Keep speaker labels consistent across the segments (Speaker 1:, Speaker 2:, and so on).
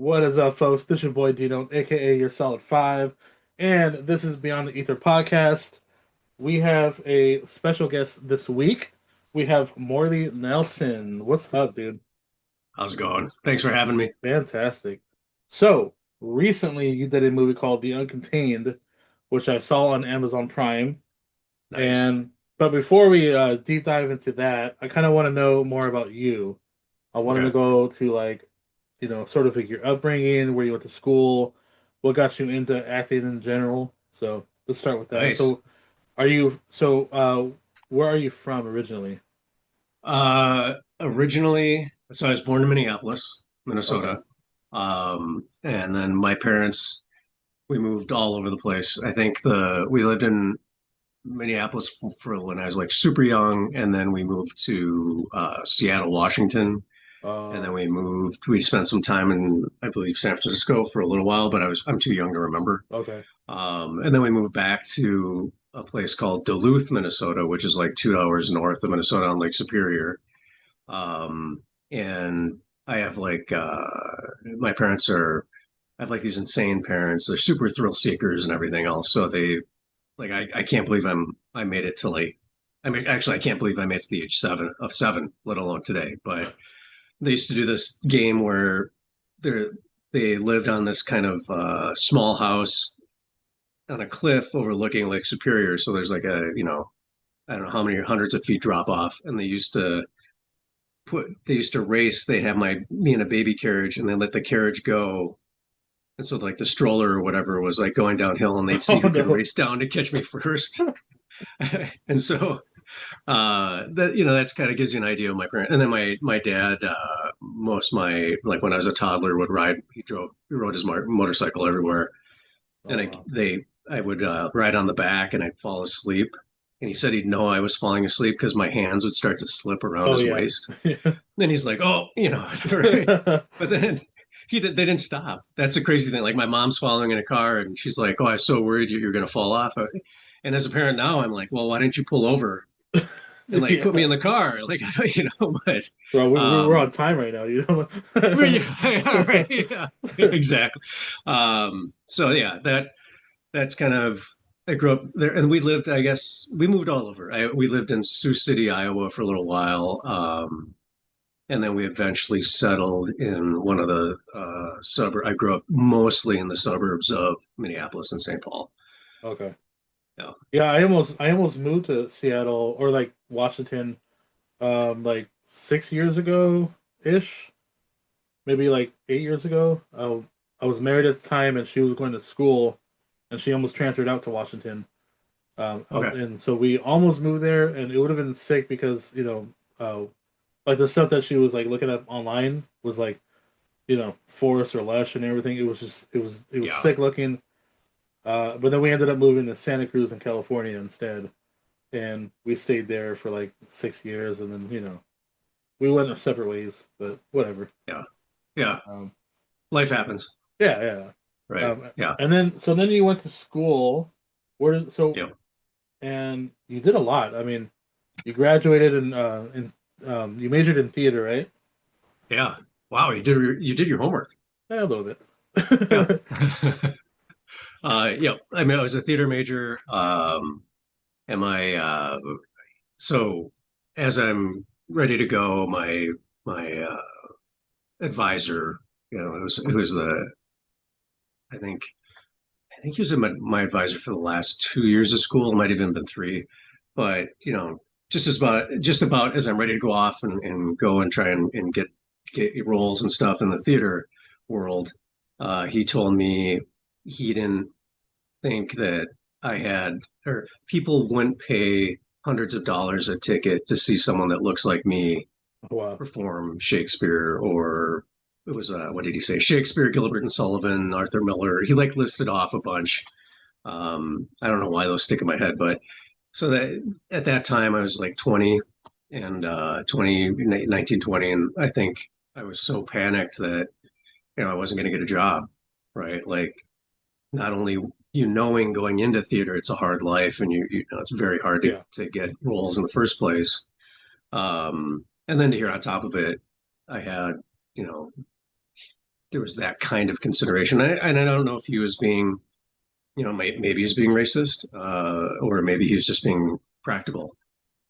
Speaker 1: What is up, folks? This is your boy Dino, aka your Solid Five, and this is Beyond the Ether podcast. We have a special guest this week. We have Morley Nelson. What's up, dude?
Speaker 2: How's it going? Thanks for having me.
Speaker 1: Fantastic. So, recently you did a movie called The Uncontained, which I saw on Amazon Prime.
Speaker 2: Nice.
Speaker 1: And but before we deep dive into that, I kind of want to know more about you. I wanted to
Speaker 2: Okay.
Speaker 1: go to sort of like your upbringing, where you went to school, what got you into acting in general. So let's start with that.
Speaker 2: Nice.
Speaker 1: Where are you from originally?
Speaker 2: Originally, so I was born in Minneapolis,
Speaker 1: Okay.
Speaker 2: Minnesota. And then my parents, we moved all over the place. I think we lived in Minneapolis for when I was like super young, and then we moved to Seattle, Washington, and then
Speaker 1: Uh,
Speaker 2: we spent some time in, I believe, San Francisco for a little while, but I'm too young to remember.
Speaker 1: okay.
Speaker 2: And then we moved back to a place called Duluth, Minnesota, which is like 2 hours north of Minnesota on Lake Superior. And I have my parents are, I have like these insane parents. They're super thrill seekers and everything else. So I can't believe I made it to I mean, actually, I can't believe I made it to the age seven, let alone today. But they used to do this game where they they lived on this kind of small house on a cliff overlooking Lake Superior. So there's like I don't know how many hundreds of feet drop off. And they used to race. They have me in a baby carriage and they let the carriage go. And so like the stroller or whatever was like going downhill and they'd see
Speaker 1: Oh
Speaker 2: who could
Speaker 1: no.
Speaker 2: race down to catch me first. And so that's kind of gives you an idea of my parents. And then my dad, most of my like when I was a toddler would ride. He rode his motorcycle everywhere,
Speaker 1: Oh
Speaker 2: and
Speaker 1: wow.
Speaker 2: I would ride on the back and I'd fall asleep. And he said he'd know I was falling asleep because my hands would start to slip around
Speaker 1: Oh
Speaker 2: his
Speaker 1: yeah.
Speaker 2: waist. And then he's like, "Oh, right." But then they didn't stop. That's the crazy thing. Like my mom's following in a car, and she's like, "Oh, I was so worried you're going to fall off." And as a parent now, I'm like, "Well, why didn't you pull over and like put me
Speaker 1: Yeah.
Speaker 2: in the car?" Like, but
Speaker 1: Bro, we're
Speaker 2: um,
Speaker 1: on time right now, you know?
Speaker 2: yeah, right, yeah, exactly. So yeah, that's kind of I grew up there, and we lived. I guess we moved all over. We lived in Sioux City, Iowa, for a little while, and then we eventually settled in one of the suburb. I grew up mostly in the suburbs of Minneapolis and St. Paul.
Speaker 1: Okay.
Speaker 2: Yeah.
Speaker 1: Yeah, I almost moved to Seattle or like Washington like 6 years ago ish, maybe like 8 years ago. I was married at the time and she was going to school and she almost transferred out to Washington.
Speaker 2: Okay.
Speaker 1: And so we almost moved there and it would have been sick because, like the stuff that she was like looking up online was like, forest or lush and everything. It was
Speaker 2: Yeah.
Speaker 1: sick looking. But then we ended up moving to Santa Cruz in California instead. And we stayed there for like 6 years and then, we went our separate ways, but whatever.
Speaker 2: Yeah. Yeah.
Speaker 1: Um,
Speaker 2: Life happens.
Speaker 1: yeah, yeah.
Speaker 2: Right. Yeah.
Speaker 1: And then you went to school.
Speaker 2: Yeah.
Speaker 1: And you did a lot. I mean, you graduated you majored in theater, right?
Speaker 2: Yeah. Wow. You did your homework.
Speaker 1: Yeah, a little
Speaker 2: Yeah.
Speaker 1: bit.
Speaker 2: Yeah. I mean, I was a theater major. Am I so as I'm ready to go, my advisor, it was the I think I think he was my advisor for the last 2 years of school. It might have even been three, but just about as I'm ready to go off and go and try and get roles and stuff in the theater world, he told me he didn't think that I had or people wouldn't pay hundreds of dollars a ticket to see someone that looks like me
Speaker 1: Wow.
Speaker 2: perform Shakespeare or it was what did he say? Shakespeare, Gilbert and Sullivan, Arthur Miller. He like listed off a bunch. I don't know why those stick in my head, but so that at that time I was like 20 and 20, 19, 20, and I think I was so panicked that I wasn't going to get a job, right? Like not only knowing going into theater it's a hard life and you know it's very hard
Speaker 1: Yeah.
Speaker 2: to get roles in the first place, and then to hear on top of it I had you know there was that kind of consideration. And I don't know if he was being, maybe he's being racist, or maybe he's just being practical.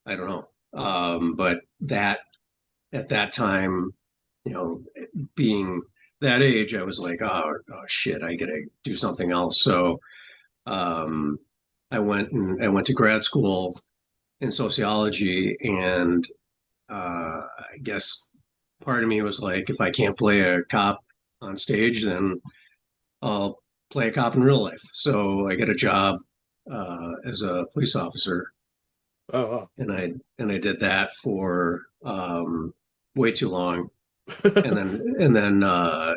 Speaker 2: I don't know. But that at that time, you know, being that age, I was like, oh shit, I gotta do something else. So um, I went to grad school in sociology, and I guess part of me was like, if I can't play a cop on stage, then I'll play a cop in real life. So I get a job as a police officer,
Speaker 1: Oh,
Speaker 2: and I did that for way too long, and
Speaker 1: wow.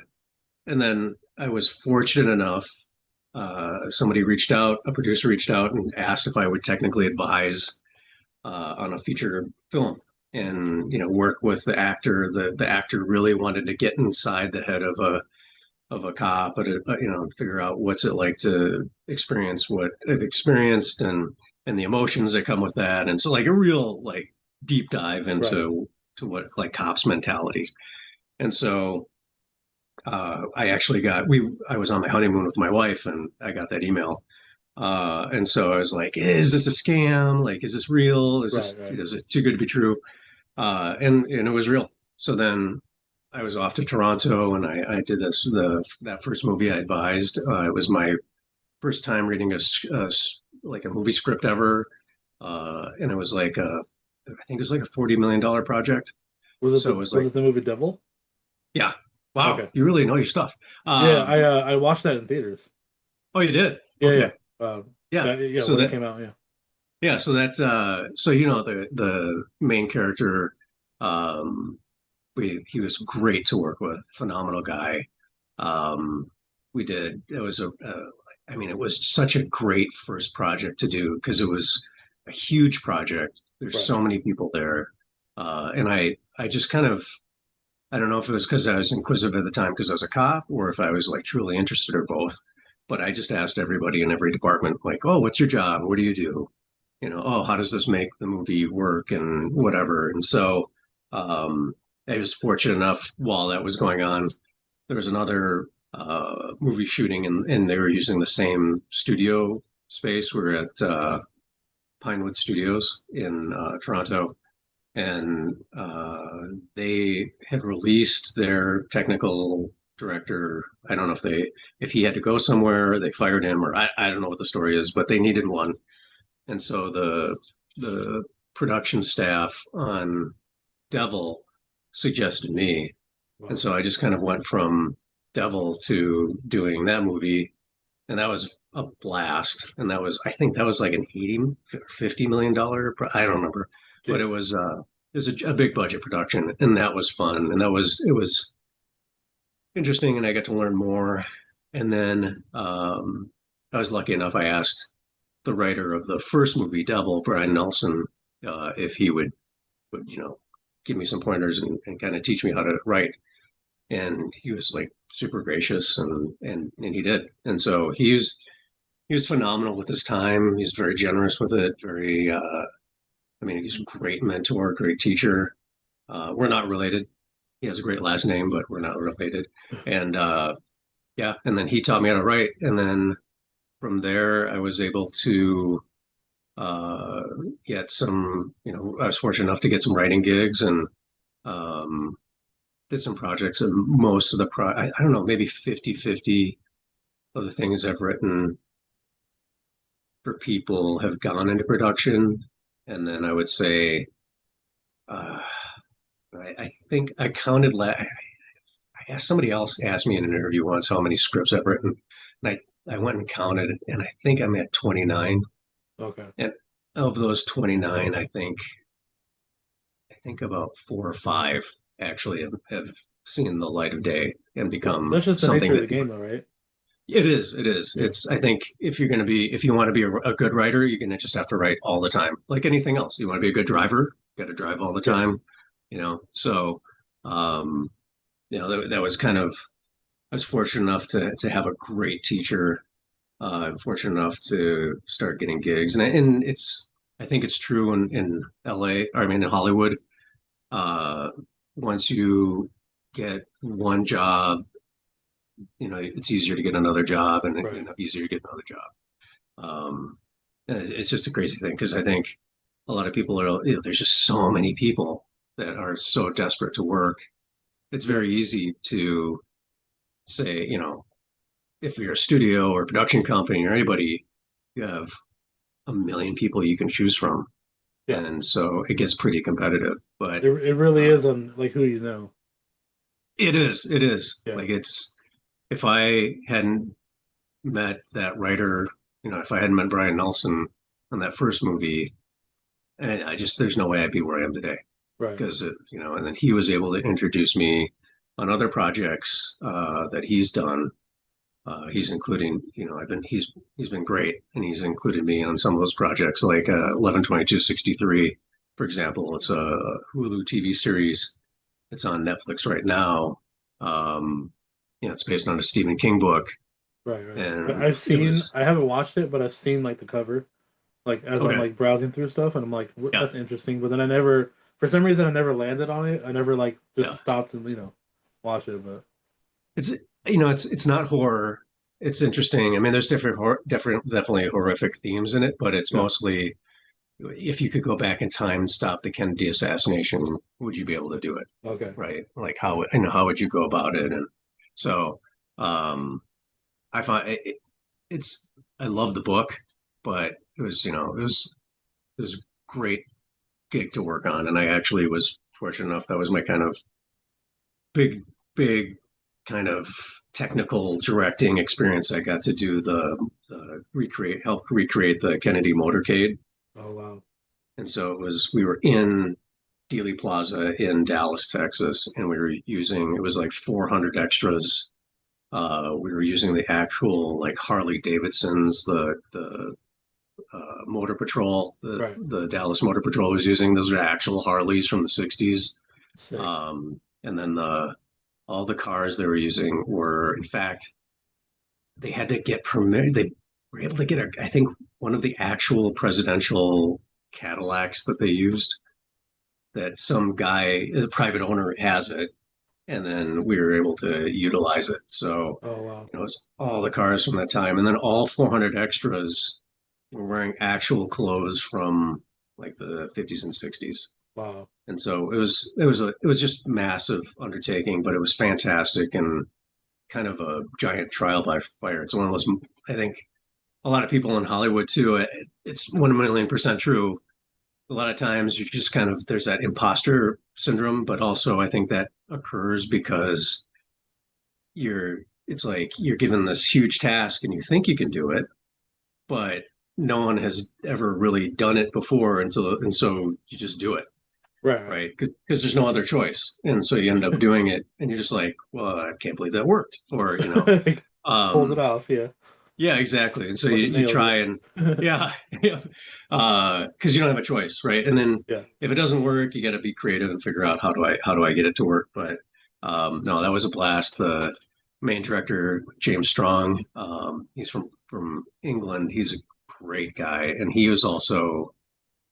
Speaker 2: then I was fortunate enough. Somebody reached out, a producer reached out and asked if I would technically advise on a feature film and work with the actor. The actor really wanted to get inside the head of a cop, but figure out what's it like to experience what they've experienced and the emotions that come with that. And so like a real like deep dive
Speaker 1: Right.
Speaker 2: into to what like cops mentality. And so I actually got we I was on my honeymoon with my wife and I got that email. And so I was like, is this a scam? Like, is this real?
Speaker 1: Right. Right.
Speaker 2: Is it too good to be true? And it was real. So then I was off to Toronto and I did that first movie I advised. It was my first time reading like a movie script ever. And it was like I think it was like a $40 million project. So it was
Speaker 1: Was
Speaker 2: like,
Speaker 1: it the movie Devil?
Speaker 2: yeah, wow,
Speaker 1: Okay.
Speaker 2: you really know your stuff.
Speaker 1: Yeah,
Speaker 2: Um,
Speaker 1: I watched that in theaters.
Speaker 2: oh, you did?
Speaker 1: Yeah, yeah.
Speaker 2: Okay. Yeah.
Speaker 1: Yeah,
Speaker 2: So
Speaker 1: when it
Speaker 2: that
Speaker 1: came out, yeah.
Speaker 2: Yeah, so the main character, um, he was great to work with, phenomenal guy. We did it was I mean, it was such a great first project to do because it was a huge project. There's
Speaker 1: Right.
Speaker 2: so many people there, and I just kind of I don't know if it was because I was inquisitive at the time because I was a cop or if I was like truly interested or both. But I just asked everybody in every department, like, oh, what's your job? What do you do? Oh, how does this make the movie work and whatever. And so um, I was fortunate enough while that was going on, there was another movie shooting and they were using the same studio space. We are at Pinewood Studios in Toronto, and they had released their technical director. I don't know if he had to go somewhere, they fired him, or I don't know what the story is, but they needed one. And so the production staff on Devil suggested me. And
Speaker 1: Wow.
Speaker 2: so I just kind of went from Devil to doing that movie. And that was a blast. And I think that was like an 80, $50 million, I don't remember, but
Speaker 1: Jeez.
Speaker 2: it was a big budget production and that was fun. And it was interesting and I got to learn more. And then I was lucky enough, I asked the writer of the first movie, Devil, Brian Nelson, if he would give me some pointers and kind of teach me how to write. And he was like super gracious, and he did. And so he was phenomenal with his time. He's very generous with it. Very, I mean, he's a great mentor, great teacher. We're not related. He has a great last name, but we're not related. And yeah, and then he taught me how to write, and then from there, I was able to uh, get some, I was fortunate enough to get some writing gigs and um, did some projects. And most of I don't know, maybe 50-50 of the things I've written for people have gone into production. And then I would say, uh, I think I counted, I asked somebody else asked me in an interview once how many scripts I've written. And I went and counted, and I think I'm at 29.
Speaker 1: Okay.
Speaker 2: And of those 29, I think about four or five actually have seen the light of day and
Speaker 1: Well,
Speaker 2: become
Speaker 1: that's just the
Speaker 2: something
Speaker 1: nature of
Speaker 2: that
Speaker 1: the game, though, right?
Speaker 2: it is. It is.
Speaker 1: Yeah.
Speaker 2: It's, I think if you want to be a good writer, you're going to just have to write all the time. Like anything else. You want to be a good driver, you got to drive all the
Speaker 1: Yeah.
Speaker 2: time, So, um, that was kind of, I was fortunate enough to have a great teacher. I'm fortunate enough to start getting gigs and I think it's true in LA, or I mean, in Hollywood. Uh, once you get one job it's easier to get another job and
Speaker 1: Right.
Speaker 2: easier to get another job. And it's just a crazy thing because I think a lot of people are, there's just so many people that are so desperate to work. It's
Speaker 1: Yeah.
Speaker 2: very easy to say, if you're a studio or production company or anybody, you have a million people you can choose from.
Speaker 1: Yeah.
Speaker 2: And so it gets pretty competitive. But
Speaker 1: It really
Speaker 2: uh,
Speaker 1: is on like who you know.
Speaker 2: it is
Speaker 1: Yeah.
Speaker 2: like if I hadn't met that writer, if I hadn't met Brian Nelson on that first movie, and there's no way I'd be where I am today
Speaker 1: Right.
Speaker 2: because, and then he was able to introduce me on other projects that he's done. He's including, he's been great, and he's included me on some of those projects, like 11/22/63, for example. It's a Hulu TV series. It's on Netflix right now. Um, it's based on a Stephen King book,
Speaker 1: Right. Right.
Speaker 2: and
Speaker 1: I've
Speaker 2: it
Speaker 1: seen.
Speaker 2: was
Speaker 1: I haven't watched it, but I've seen like the cover, like as I'm
Speaker 2: okay.
Speaker 1: like browsing through stuff, and I'm like,
Speaker 2: Yeah,
Speaker 1: That's interesting." But then for some reason, I never landed on it. I never like just
Speaker 2: yeah.
Speaker 1: stopped and watch it. But
Speaker 2: It's it's not horror. It's interesting. I mean, there's definitely horrific themes in it, but it's
Speaker 1: yeah.
Speaker 2: mostly if you could go back in time and stop the Kennedy assassination, would you be able to do it?
Speaker 1: Okay.
Speaker 2: Right? Like how would you go about it? And so um, I find it's I love the book, but it was a great gig to work on, and I actually was fortunate enough that was my kind of big big kind of technical directing experience. I got to do help recreate the Kennedy motorcade.
Speaker 1: Oh wow.
Speaker 2: And so we were in Dealey Plaza in Dallas, Texas, and it was like 400 extras. We were using the actual like Harley Davidsons, the Motor Patrol,
Speaker 1: Right.
Speaker 2: the Dallas Motor Patrol was using. Those are actual Harleys from the 60s.
Speaker 1: Sick.
Speaker 2: And then all the cars they were using were, in fact, they had to get permit. They were able to get, I think, one of the actual presidential Cadillacs that they used. That some guy, a private owner, has it, and then we were able to utilize it. So,
Speaker 1: Oh wow.
Speaker 2: it's all the cars from that time, and then all 400 extras were wearing actual clothes from like the 50s and 60s.
Speaker 1: Wow.
Speaker 2: And so it was just massive undertaking, but it was fantastic and kind of a giant trial by fire. It's one of those, I think, a lot of people in Hollywood too. It's 1,000,000% true. A lot of times you just kind of there's that imposter syndrome, but also I think that occurs because it's like you're given this huge task and you think you can do it, but no one has ever really done it before and so you just do it,
Speaker 1: Right.
Speaker 2: right? Because there's no other choice. And so you end up doing it and you're just like, well, I can't believe that worked. Or,
Speaker 1: Right. Pulled it
Speaker 2: um,
Speaker 1: off. Yeah.
Speaker 2: yeah, exactly. And so
Speaker 1: Fucking
Speaker 2: you
Speaker 1: nailed
Speaker 2: try
Speaker 1: it.
Speaker 2: and yeah, yeah, because you don't have a choice, right? And then
Speaker 1: Yeah.
Speaker 2: if it doesn't work, you got to be creative and figure out how do I get it to work. But no, that was a blast. The main director, James Strong, he's from England. He's a great guy, and he was also,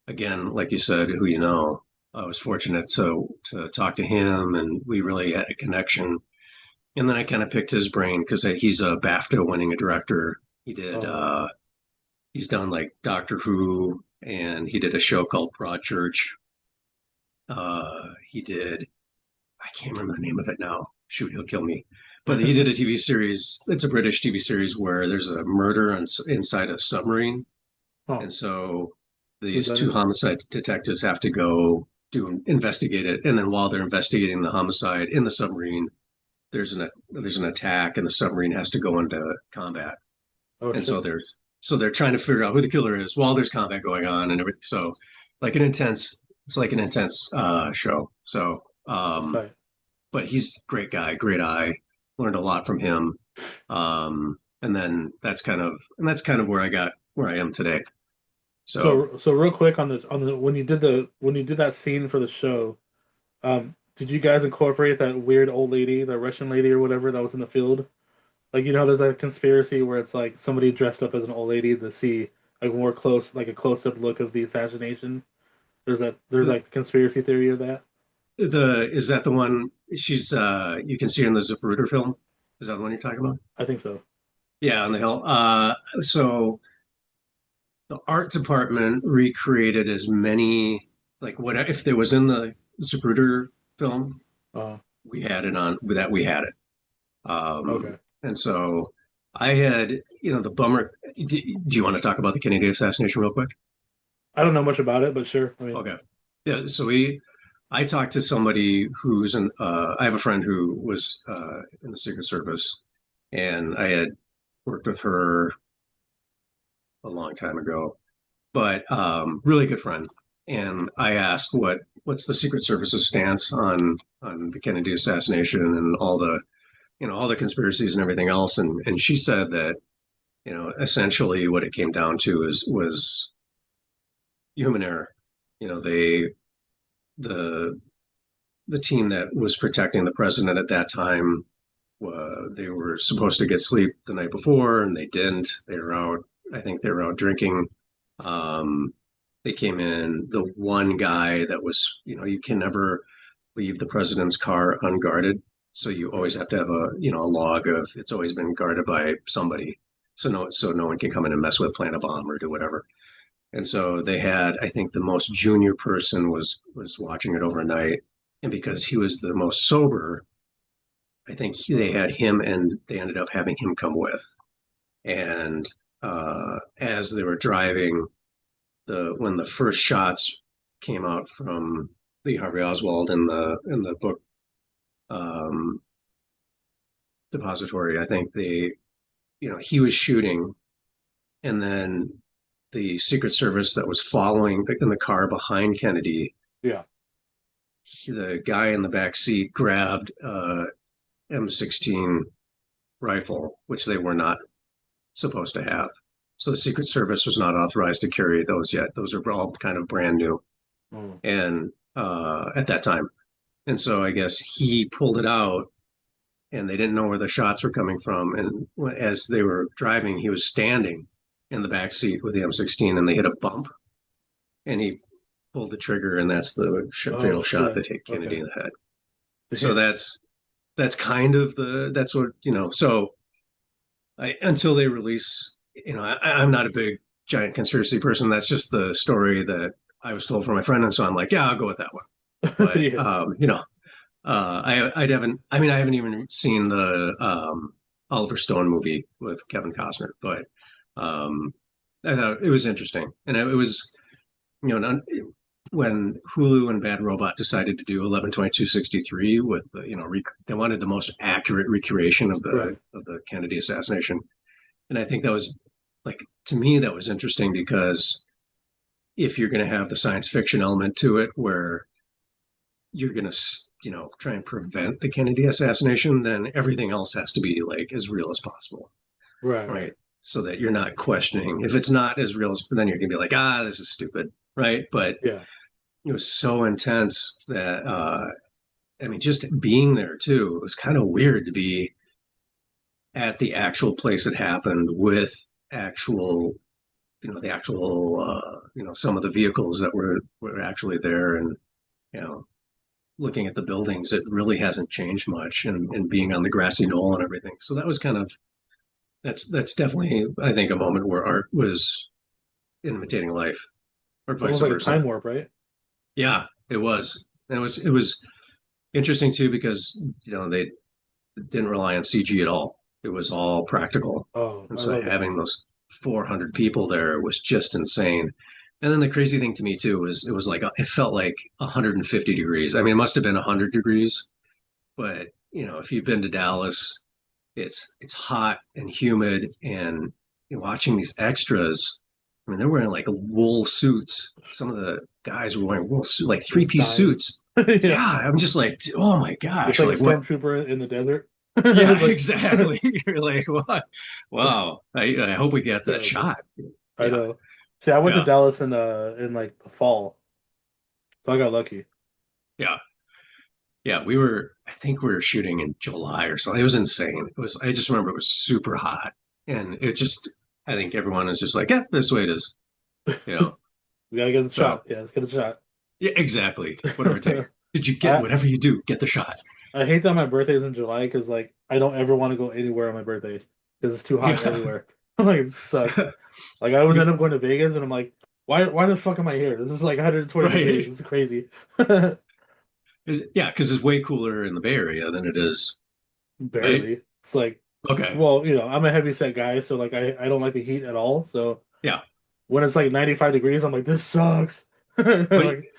Speaker 2: again, like you said, who you know. I was fortunate to talk to him, and we really had a connection. And then I kind of picked his brain because he's a BAFTA winning a director.
Speaker 1: Oh wow.
Speaker 2: He's done like Doctor Who, and he did a show called Broadchurch. He did I can't remember the name of it now. Shoot, he'll kill me. But he did a TV series. It's a British TV series where there's a murder inside a submarine,
Speaker 1: Oh,
Speaker 2: and so
Speaker 1: who's
Speaker 2: these
Speaker 1: that
Speaker 2: two
Speaker 1: in?
Speaker 2: homicide detectives have to go do investigate it. And then while they're investigating the homicide in the submarine, there's an attack, and the submarine has to go into combat.
Speaker 1: Oh
Speaker 2: And
Speaker 1: shit.
Speaker 2: so they're trying to figure out who the killer is while there's combat going on and everything. So like an intense, it's like an intense show. So,
Speaker 1: That's tight.
Speaker 2: but he's a great guy, great eye. Learned a lot from him. And then that's kind of where I am today. So
Speaker 1: So real quick on the when you did that scene for the show, did you guys incorporate that weird old lady, the Russian lady or whatever that was in the field? Like there's a conspiracy where it's like somebody dressed up as an old lady to see like a close up look of the assassination. There's
Speaker 2: the
Speaker 1: like the conspiracy theory of that.
Speaker 2: is that the one she's you can see her in the Zapruder film? Is that the one you're talking about?
Speaker 1: I think so.
Speaker 2: Yeah, on the hill. So the art department recreated as many, like, what if there was in the Zapruder film,
Speaker 1: Uh,
Speaker 2: we had it on that we had it.
Speaker 1: okay.
Speaker 2: And so I had, the bummer. Do you want to talk about the Kennedy assassination real quick?
Speaker 1: I don't know much about it, but sure. I mean,
Speaker 2: Okay. Yeah. I talked to somebody I have a friend who was in the Secret Service, and I had worked with her a long time ago, but really good friend. And I asked what's the Secret Service's stance on the Kennedy assassination and all the conspiracies and everything else, and she said that essentially what it came down to is was human error. You know, the the team that was protecting the president at that time, they were supposed to get sleep the night before, and they didn't. They were out. I think they were out drinking. Um, they came in. The one guy that was, you can never leave the president's car unguarded. So you always
Speaker 1: right.
Speaker 2: have to have a log of it's always been guarded by somebody. So no one can come in and mess with, plant a bomb or do whatever. And so they had, I think the most junior person was watching it overnight. And because he was the most sober, I think they
Speaker 1: Uh,
Speaker 2: had him and they ended up having him come with. And as they were driving, when the first shots came out from Lee Harvey Oswald in the book um, depository, I think he was shooting, and then the Secret Service that was following in the car behind Kennedy,
Speaker 1: yeah.
Speaker 2: the guy in the back seat grabbed M16 rifle, which they were not supposed to have. So the Secret Service was not authorized to carry those yet. Those are all kind of brand new,
Speaker 1: Mm.
Speaker 2: and at that time. And so I guess he pulled it out, and they didn't know where the shots were coming from. And as they were driving, he was standing in the back seat with the M16, and they hit a bump, and he pulled the trigger, and that's the
Speaker 1: Oh
Speaker 2: fatal shot
Speaker 1: shit.
Speaker 2: that hit Kennedy
Speaker 1: Okay.
Speaker 2: in the head. So
Speaker 1: Damn.
Speaker 2: that's kind of that's what So until they release, I'm not a big giant conspiracy person. That's just the story that I was told from my friend, and so I'm like, yeah, I'll go with that one. But
Speaker 1: Yeah.
Speaker 2: I haven't even seen the Oliver Stone movie with Kevin Costner, but um, I thought it was interesting, and it was when Hulu and Bad Robot decided to do 11/22/63 with they wanted the most accurate recreation of the
Speaker 1: Right.
Speaker 2: Kennedy assassination, and I think that was like to me that was interesting because if you're going to have the science fiction element to it, where you're going to try and prevent the Kennedy assassination, then everything else has to be like as real as possible,
Speaker 1: Right.
Speaker 2: right?
Speaker 1: Right.
Speaker 2: So that you're not questioning. If it's not as real as, then you're going to be like, this is stupid, right? But
Speaker 1: Yeah.
Speaker 2: it was so intense that I mean, just being there too, it was kind of weird to be at the actual place it happened with actual, the actual, some of the vehicles that were actually there, and you know, looking at the buildings, it really hasn't changed much, and being on the grassy knoll and everything. So that was kind of that's definitely, I think, a moment where art was imitating life, or
Speaker 1: It's
Speaker 2: vice
Speaker 1: almost like a
Speaker 2: versa.
Speaker 1: time warp, right?
Speaker 2: Yeah, it was. And it was interesting too because they didn't rely on CG at all. It was all practical.
Speaker 1: Oh,
Speaker 2: And
Speaker 1: I
Speaker 2: so
Speaker 1: love that.
Speaker 2: having those 400 people there was just insane. And then the crazy thing to me too was it felt like 150 degrees. I mean, it must have been 100 degrees, but if you've been to Dallas, it's hot and humid, and watching these extras. I mean, they're wearing like wool suits. Some of the guys were wearing wool suits, like three
Speaker 1: Just
Speaker 2: piece
Speaker 1: dying.
Speaker 2: suits.
Speaker 1: Yeah.
Speaker 2: Yeah, I'm just like, oh my
Speaker 1: Just
Speaker 2: gosh,
Speaker 1: like a
Speaker 2: like what?
Speaker 1: stormtrooper in the desert.
Speaker 2: Yeah,
Speaker 1: Like
Speaker 2: exactly. You're like, what? Wow. I hope we get that
Speaker 1: terrible.
Speaker 2: shot.
Speaker 1: I
Speaker 2: Yeah,
Speaker 1: know. See, I went to
Speaker 2: yeah,
Speaker 1: Dallas in like the fall, so I got lucky.
Speaker 2: yeah, yeah. I think we were shooting in July or something. It was insane. I just remember it was super hot, and I think everyone is just like, yeah, this way it is, you know.
Speaker 1: We gotta get the
Speaker 2: So
Speaker 1: shot. Yeah, let's get the shot.
Speaker 2: yeah, exactly. Whatever it takes. Did you get
Speaker 1: I
Speaker 2: whatever you do, get the shot.
Speaker 1: I hate that my birthday's in July because like I don't ever want to go anywhere on my birthday because it's too hot
Speaker 2: Yeah.
Speaker 1: everywhere. Like it sucks. Like I always end up going to Vegas and I'm like, why the fuck am I here? This is like 120 degrees.
Speaker 2: Right.
Speaker 1: This is crazy.
Speaker 2: Yeah, because it's way cooler in the Bay Area than it is, right?
Speaker 1: Barely. It's like,
Speaker 2: Okay.
Speaker 1: well, I'm a heavy set guy, so like I don't like the heat at all. So
Speaker 2: Yeah.
Speaker 1: when it's like 95 degrees, I'm like, this sucks.
Speaker 2: But
Speaker 1: Like,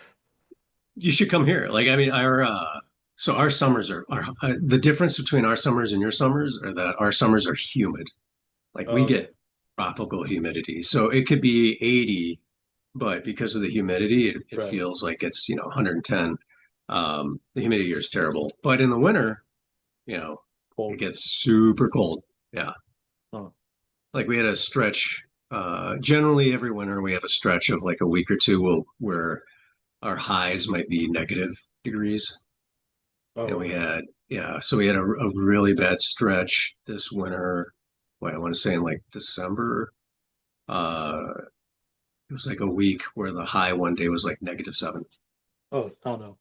Speaker 2: you should come here. Like, I mean, our summers are the difference between our summers and your summers are that our summers are humid. Like, we
Speaker 1: oh, okay,
Speaker 2: get tropical humidity. So it could be 80, but because of the humidity, it
Speaker 1: right,
Speaker 2: feels like it's, 110. The humidity here is terrible. But in the winter, you know, it
Speaker 1: cold.
Speaker 2: gets super cold. Yeah.
Speaker 1: Oh,
Speaker 2: Like we had a stretch, generally every winter we have a stretch of like a week or two where our highs might be negative degrees.
Speaker 1: oh,
Speaker 2: And we
Speaker 1: wow.
Speaker 2: had, yeah, so we had a really bad stretch this winter. What I want to say in like December, uh, it was like a week where the high one day was like -7.
Speaker 1: Oh, oh no.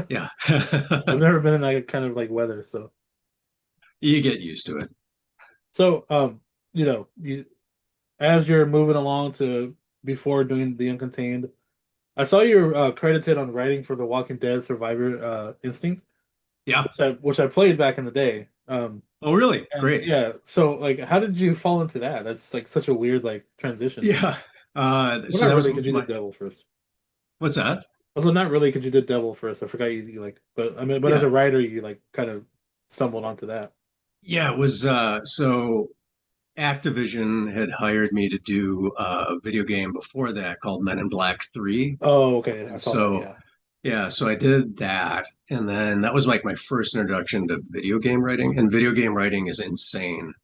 Speaker 2: Yeah.
Speaker 1: I've never been in that kind of like weather, so.
Speaker 2: You get used to it.
Speaker 1: So, you as you're moving along to before doing the Uncontained, I saw you're credited on writing for the Walking Dead Survivor Instinct,
Speaker 2: Yeah.
Speaker 1: which I played back in the day.
Speaker 2: Oh, really?
Speaker 1: And
Speaker 2: Great.
Speaker 1: yeah, so like, how did you fall into that? That's like such a weird like transition.
Speaker 2: Yeah.
Speaker 1: Well,
Speaker 2: So
Speaker 1: not
Speaker 2: that was
Speaker 1: really, because you
Speaker 2: my,
Speaker 1: did Devil first.
Speaker 2: what's that?
Speaker 1: Also, not really, because you did Devil first. I forgot you like, but I mean, but as
Speaker 2: Yeah.
Speaker 1: a writer, you like kind of stumbled onto that.
Speaker 2: Yeah. It was, so Activision had hired me to do a video game before that called Men in Black 3.
Speaker 1: Oh, okay, I
Speaker 2: And
Speaker 1: saw that.
Speaker 2: so,
Speaker 1: Yeah,
Speaker 2: yeah, so I did that. And then that was like my first introduction to video game writing. And video game writing is insane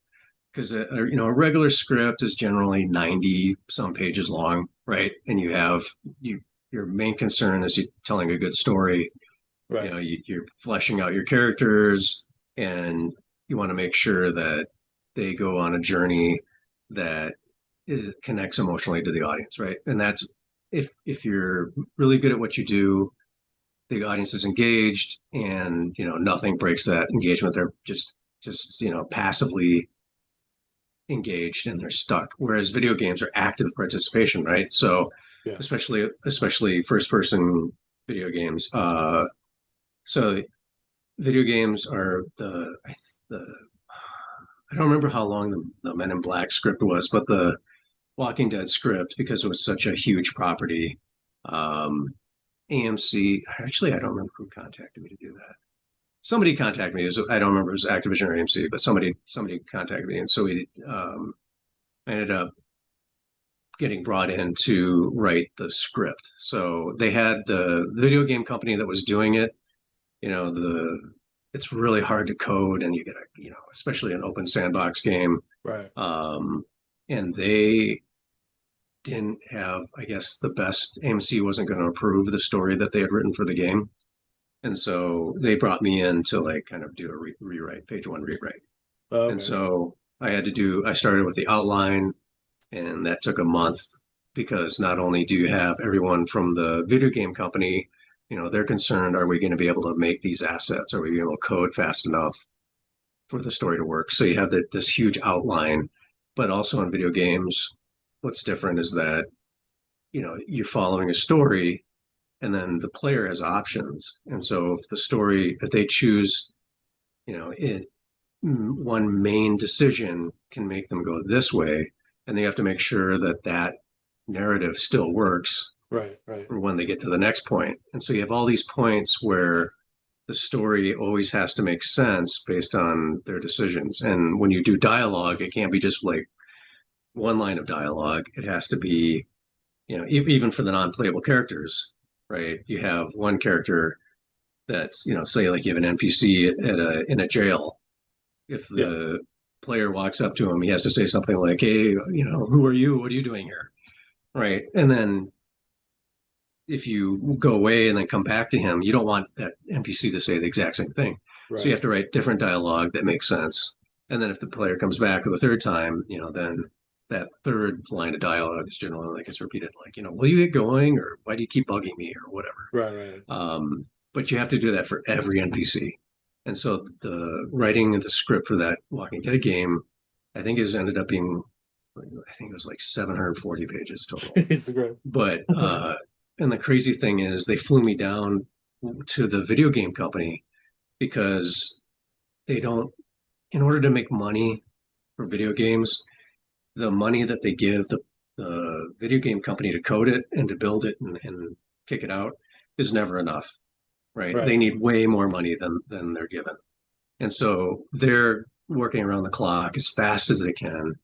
Speaker 2: because, a regular script is generally 90 some pages long, right? And your main concern is you telling a good story.
Speaker 1: right,
Speaker 2: You're fleshing out your characters and you want to make sure that they go on a journey that it connects emotionally to the audience, right? And that's if you're really good at what you do, the audience is engaged, and nothing breaks that engagement. They're just passively engaged and they're stuck. Whereas video games are active participation, right? So
Speaker 1: yeah,
Speaker 2: especially first person video games. So video games are the I don't remember how long the Men in Black script was, but the Walking Dead script, because it was such a huge property. Um, AMC, actually, I don't remember who contacted me to do that. Somebody contacted me. I don't remember if it was Activision or AMC, but somebody contacted me, and so I ended up getting brought in to write the script. So they had the video game company that was doing it. It's really hard to code, and you get especially an open sandbox game.
Speaker 1: right.
Speaker 2: Um, and they didn't have, I guess, the best. AMC wasn't going to approve the story that they had written for the game, and so they brought me in to like kind of do a rewrite, page one rewrite.
Speaker 1: Oh,
Speaker 2: And
Speaker 1: okay,
Speaker 2: so I started with the outline, and that took a month because not only do you have everyone from the video game company, they're concerned, are we going to be able to make these assets? Are we going to be able to code fast enough for the story to work? So you have this huge outline, but also in video games, what's different is that, you're following a story and then the player has options. And so if they choose, one main decision can make them go this way, and they have to make sure that that narrative still works
Speaker 1: right, right,
Speaker 2: when they get to the next point. And so you have all these points where the story always has to make sense based on their decisions. And when you do dialogue, it can't be just like one line of dialogue. It has to be, even for the non-playable characters, right? You have one character that's, say like you have an NPC in a jail. If
Speaker 1: yeah,
Speaker 2: the player walks up to him, he has to say something like, "Hey, who are you? What are you doing here?" Right? And then if you go away and then come back to him, you don't want that NPC to say the exact same thing. So you
Speaker 1: right,
Speaker 2: have to write different dialogue that makes sense. And then if the player comes back the third time, then that third line of dialogue is generally like it's repeated, like, will you get going, or why do you keep bugging me, or whatever.
Speaker 1: right, right.
Speaker 2: But you have to do that for every NPC. And so the writing of the script for that Walking Dead game, I think has ended up being, I think it was like 740 pages total.
Speaker 1: Jesus Christ.
Speaker 2: But and the crazy thing is they flew me down to the video game company because they don't, in order to make money for video games, the money that they give the video game company to code it and to build it and kick it out is never enough, right? They
Speaker 1: Right.
Speaker 2: need way more money than they're given. And so they're working around the clock as fast as they can.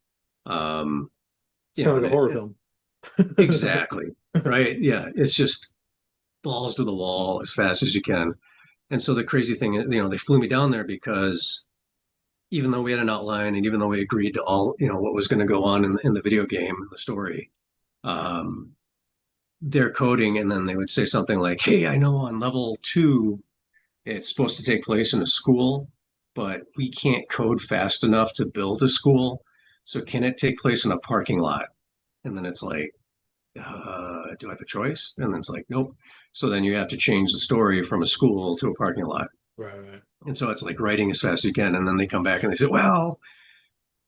Speaker 2: Um,
Speaker 1: It's
Speaker 2: you
Speaker 1: kind
Speaker 2: know,
Speaker 1: of
Speaker 2: and
Speaker 1: like a horror film.
Speaker 2: exactly, right? Yeah, it's just balls to the wall as fast as you can. And so the crazy thing is, they flew me down there because even though we had an outline and even though we agreed to all, what was going to go on in the video game, the story, um, they're coding and then they would say something like, "Hey, I know on level 2 it's supposed to take place in a school, but we can't code fast enough to build a school. So can it take place in a parking lot?" And then it's like, do I have a choice? And then it's like, nope. So then you have to change the story from a school to a parking lot.
Speaker 1: Right, right.
Speaker 2: And so it's like writing as fast as you can. And then they come back and they say, well,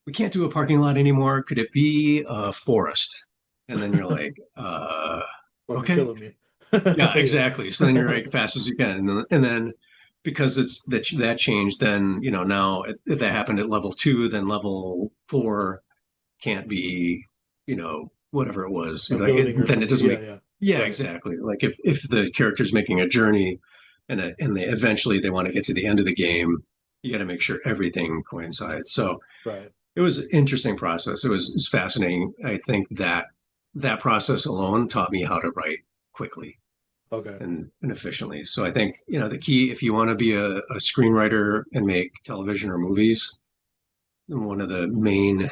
Speaker 2: we can't do a parking lot anymore. Could it be a forest? And then you're like,
Speaker 1: Fucking
Speaker 2: okay.
Speaker 1: killing me.
Speaker 2: Yeah,
Speaker 1: Yeah.
Speaker 2: exactly. So then you're right fast as you can, and then because it's that changed, then now if that happened at level 2, then level 4 can't be whatever it was.
Speaker 1: A
Speaker 2: Like
Speaker 1: building or
Speaker 2: then it
Speaker 1: something.
Speaker 2: doesn't
Speaker 1: Yeah,
Speaker 2: make
Speaker 1: yeah.
Speaker 2: yeah
Speaker 1: Right,
Speaker 2: exactly. Like if the character's making a journey and they eventually they want to get to the end of the game, you got to make sure everything coincides. So
Speaker 1: right.
Speaker 2: it was an interesting process. It was fascinating. I think that process alone taught me how to write quickly
Speaker 1: Okay.
Speaker 2: and efficiently. So I think, the key, if you want to be a screenwriter and make television or movies, one of the main,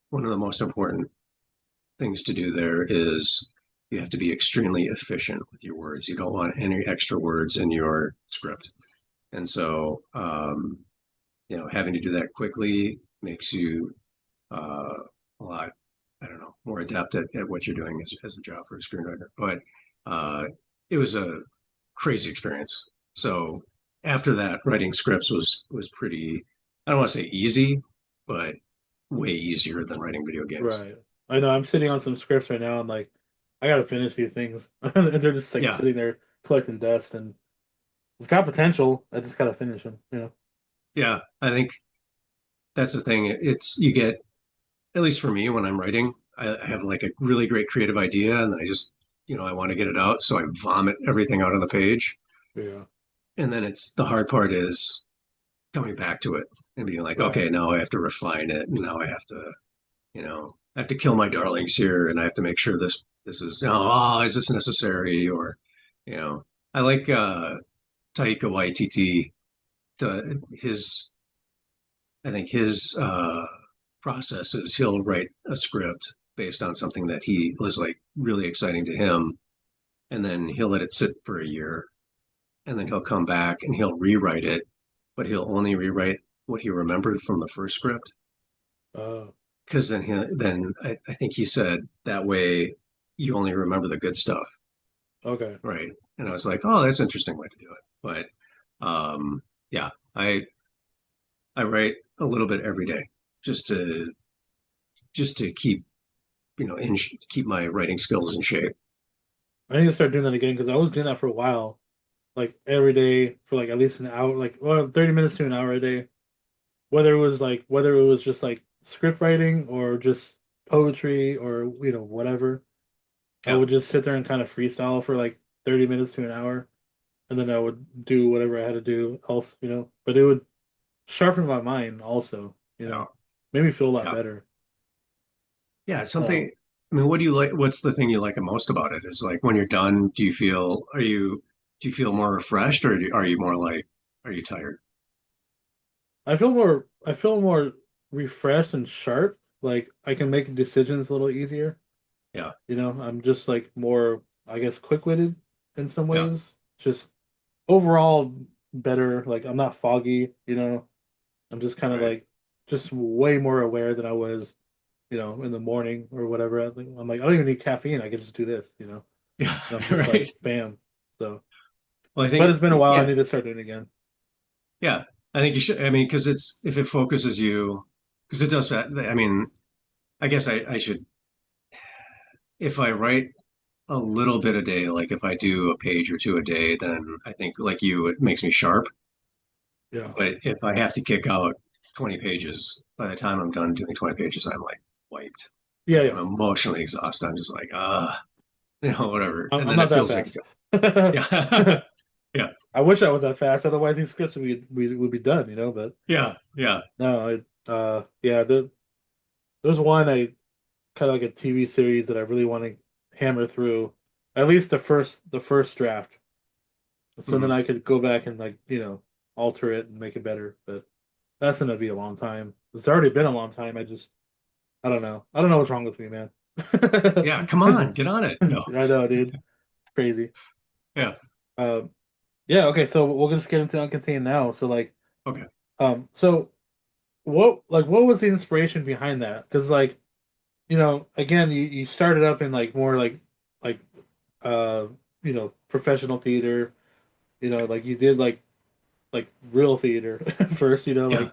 Speaker 2: one of the most important things to do there is you have to be extremely efficient with your words. You don't want any extra words in your script. And so, having to do that quickly makes you a lot, I don't know, more adept at what you're doing as a job for a screenwriter. But uh, it was a crazy experience. So after that, writing scripts was pretty, I don't want to say easy, but way easier than writing video games.
Speaker 1: Right. I know I'm sitting on some scripts right now. I'm like, I gotta finish these things. And they're just like
Speaker 2: Yeah,
Speaker 1: sitting there collecting dust and it's got potential. I just gotta finish them.
Speaker 2: yeah. I think that's the thing. It's you get, at least for me, when I'm writing, I have like a really great creative idea, and then I just, I want to get it out, so I vomit everything out on the page.
Speaker 1: Yeah.
Speaker 2: And then it's the hard part is coming back to it and being like, okay,
Speaker 1: Right.
Speaker 2: now I have to refine it, and now I have to kill my darlings here, and I have to make sure this is is this necessary? Or you know, I like Taika Waititi. His I think his process is he'll write a script based on something that he was like really exciting to him, and then he'll let it sit for a year, and then he'll come back and he'll rewrite it, but he'll only rewrite what he remembered from the first script
Speaker 1: Uh,
Speaker 2: because then I think he said that way you only remember the good stuff,
Speaker 1: okay.
Speaker 2: right? And I was like, oh, that's an interesting way to do it. But yeah, I write a little bit every day just to keep keep my writing skills in shape.
Speaker 1: I need to start doing that again because I was doing that for a while, like every day for like at least an hour, like 30 minutes to an hour a day. Whether it was just like script writing or just poetry or whatever. I
Speaker 2: Yeah,
Speaker 1: would just sit there and kind of freestyle for like 30 minutes to an hour, and then I would do whatever I had to do else. But it would sharpen my mind also.
Speaker 2: yeah,
Speaker 1: Made me feel a lot
Speaker 2: yeah,
Speaker 1: better.
Speaker 2: yeah. It's something.
Speaker 1: Um,
Speaker 2: I mean, what do you like? What's the thing you like the most about it? Is like when you're done, do you feel more refreshed, or are you more like are you tired?
Speaker 1: I feel more refreshed and sharp. Like I can make decisions a little easier.
Speaker 2: Yeah,
Speaker 1: I'm just like more, I guess, quick-witted in some
Speaker 2: yeah,
Speaker 1: ways. Just overall better. Like I'm not foggy. I'm just kind of
Speaker 2: right.
Speaker 1: like just way more aware than I was, in the morning or whatever. I'm like, I don't even need caffeine. I can just do this.
Speaker 2: Yeah,
Speaker 1: And I'm just like,
Speaker 2: right.
Speaker 1: bam. So,
Speaker 2: Well, I
Speaker 1: but
Speaker 2: think
Speaker 1: it's been a while. I
Speaker 2: yeah,
Speaker 1: need to start doing it again.
Speaker 2: Yeah, I think you should. I mean, because it's if it focuses you, because it does that. I mean, I guess I should if I write a little bit a day, like if I do a page or two a day, then I think like you, it makes me sharp.
Speaker 1: Yeah.
Speaker 2: But if I have to kick out 20 pages, by the time I'm done doing 20 pages, I'm like wiped.
Speaker 1: Yeah,
Speaker 2: Like I'm
Speaker 1: yeah.
Speaker 2: emotionally exhausted. I'm just like, whatever. And
Speaker 1: I'm
Speaker 2: then
Speaker 1: not
Speaker 2: it
Speaker 1: that
Speaker 2: feels like,
Speaker 1: fast.
Speaker 2: yeah, yeah,
Speaker 1: I wish I was that fast. Otherwise, these scripts would be done, you know. But
Speaker 2: yeah, yeah.
Speaker 1: no, yeah. There's one I kind of like a TV series that I really want to hammer through, at least the first draft, so then
Speaker 2: Mhm.
Speaker 1: I could go back and like alter it and make it better. But that's gonna be a long time. It's already been a long time. I don't know. I don't know what's wrong with me, man.
Speaker 2: Yeah, come on, get on it. No,
Speaker 1: I know, dude. Crazy.
Speaker 2: yeah,
Speaker 1: Um, yeah. Okay. So we'll just get into Uncontained now. So like,
Speaker 2: okay.
Speaker 1: so what was the inspiration behind that? Because like, again, you started up in like more like uh professional theater. Like you did like real theater first.
Speaker 2: Yeah,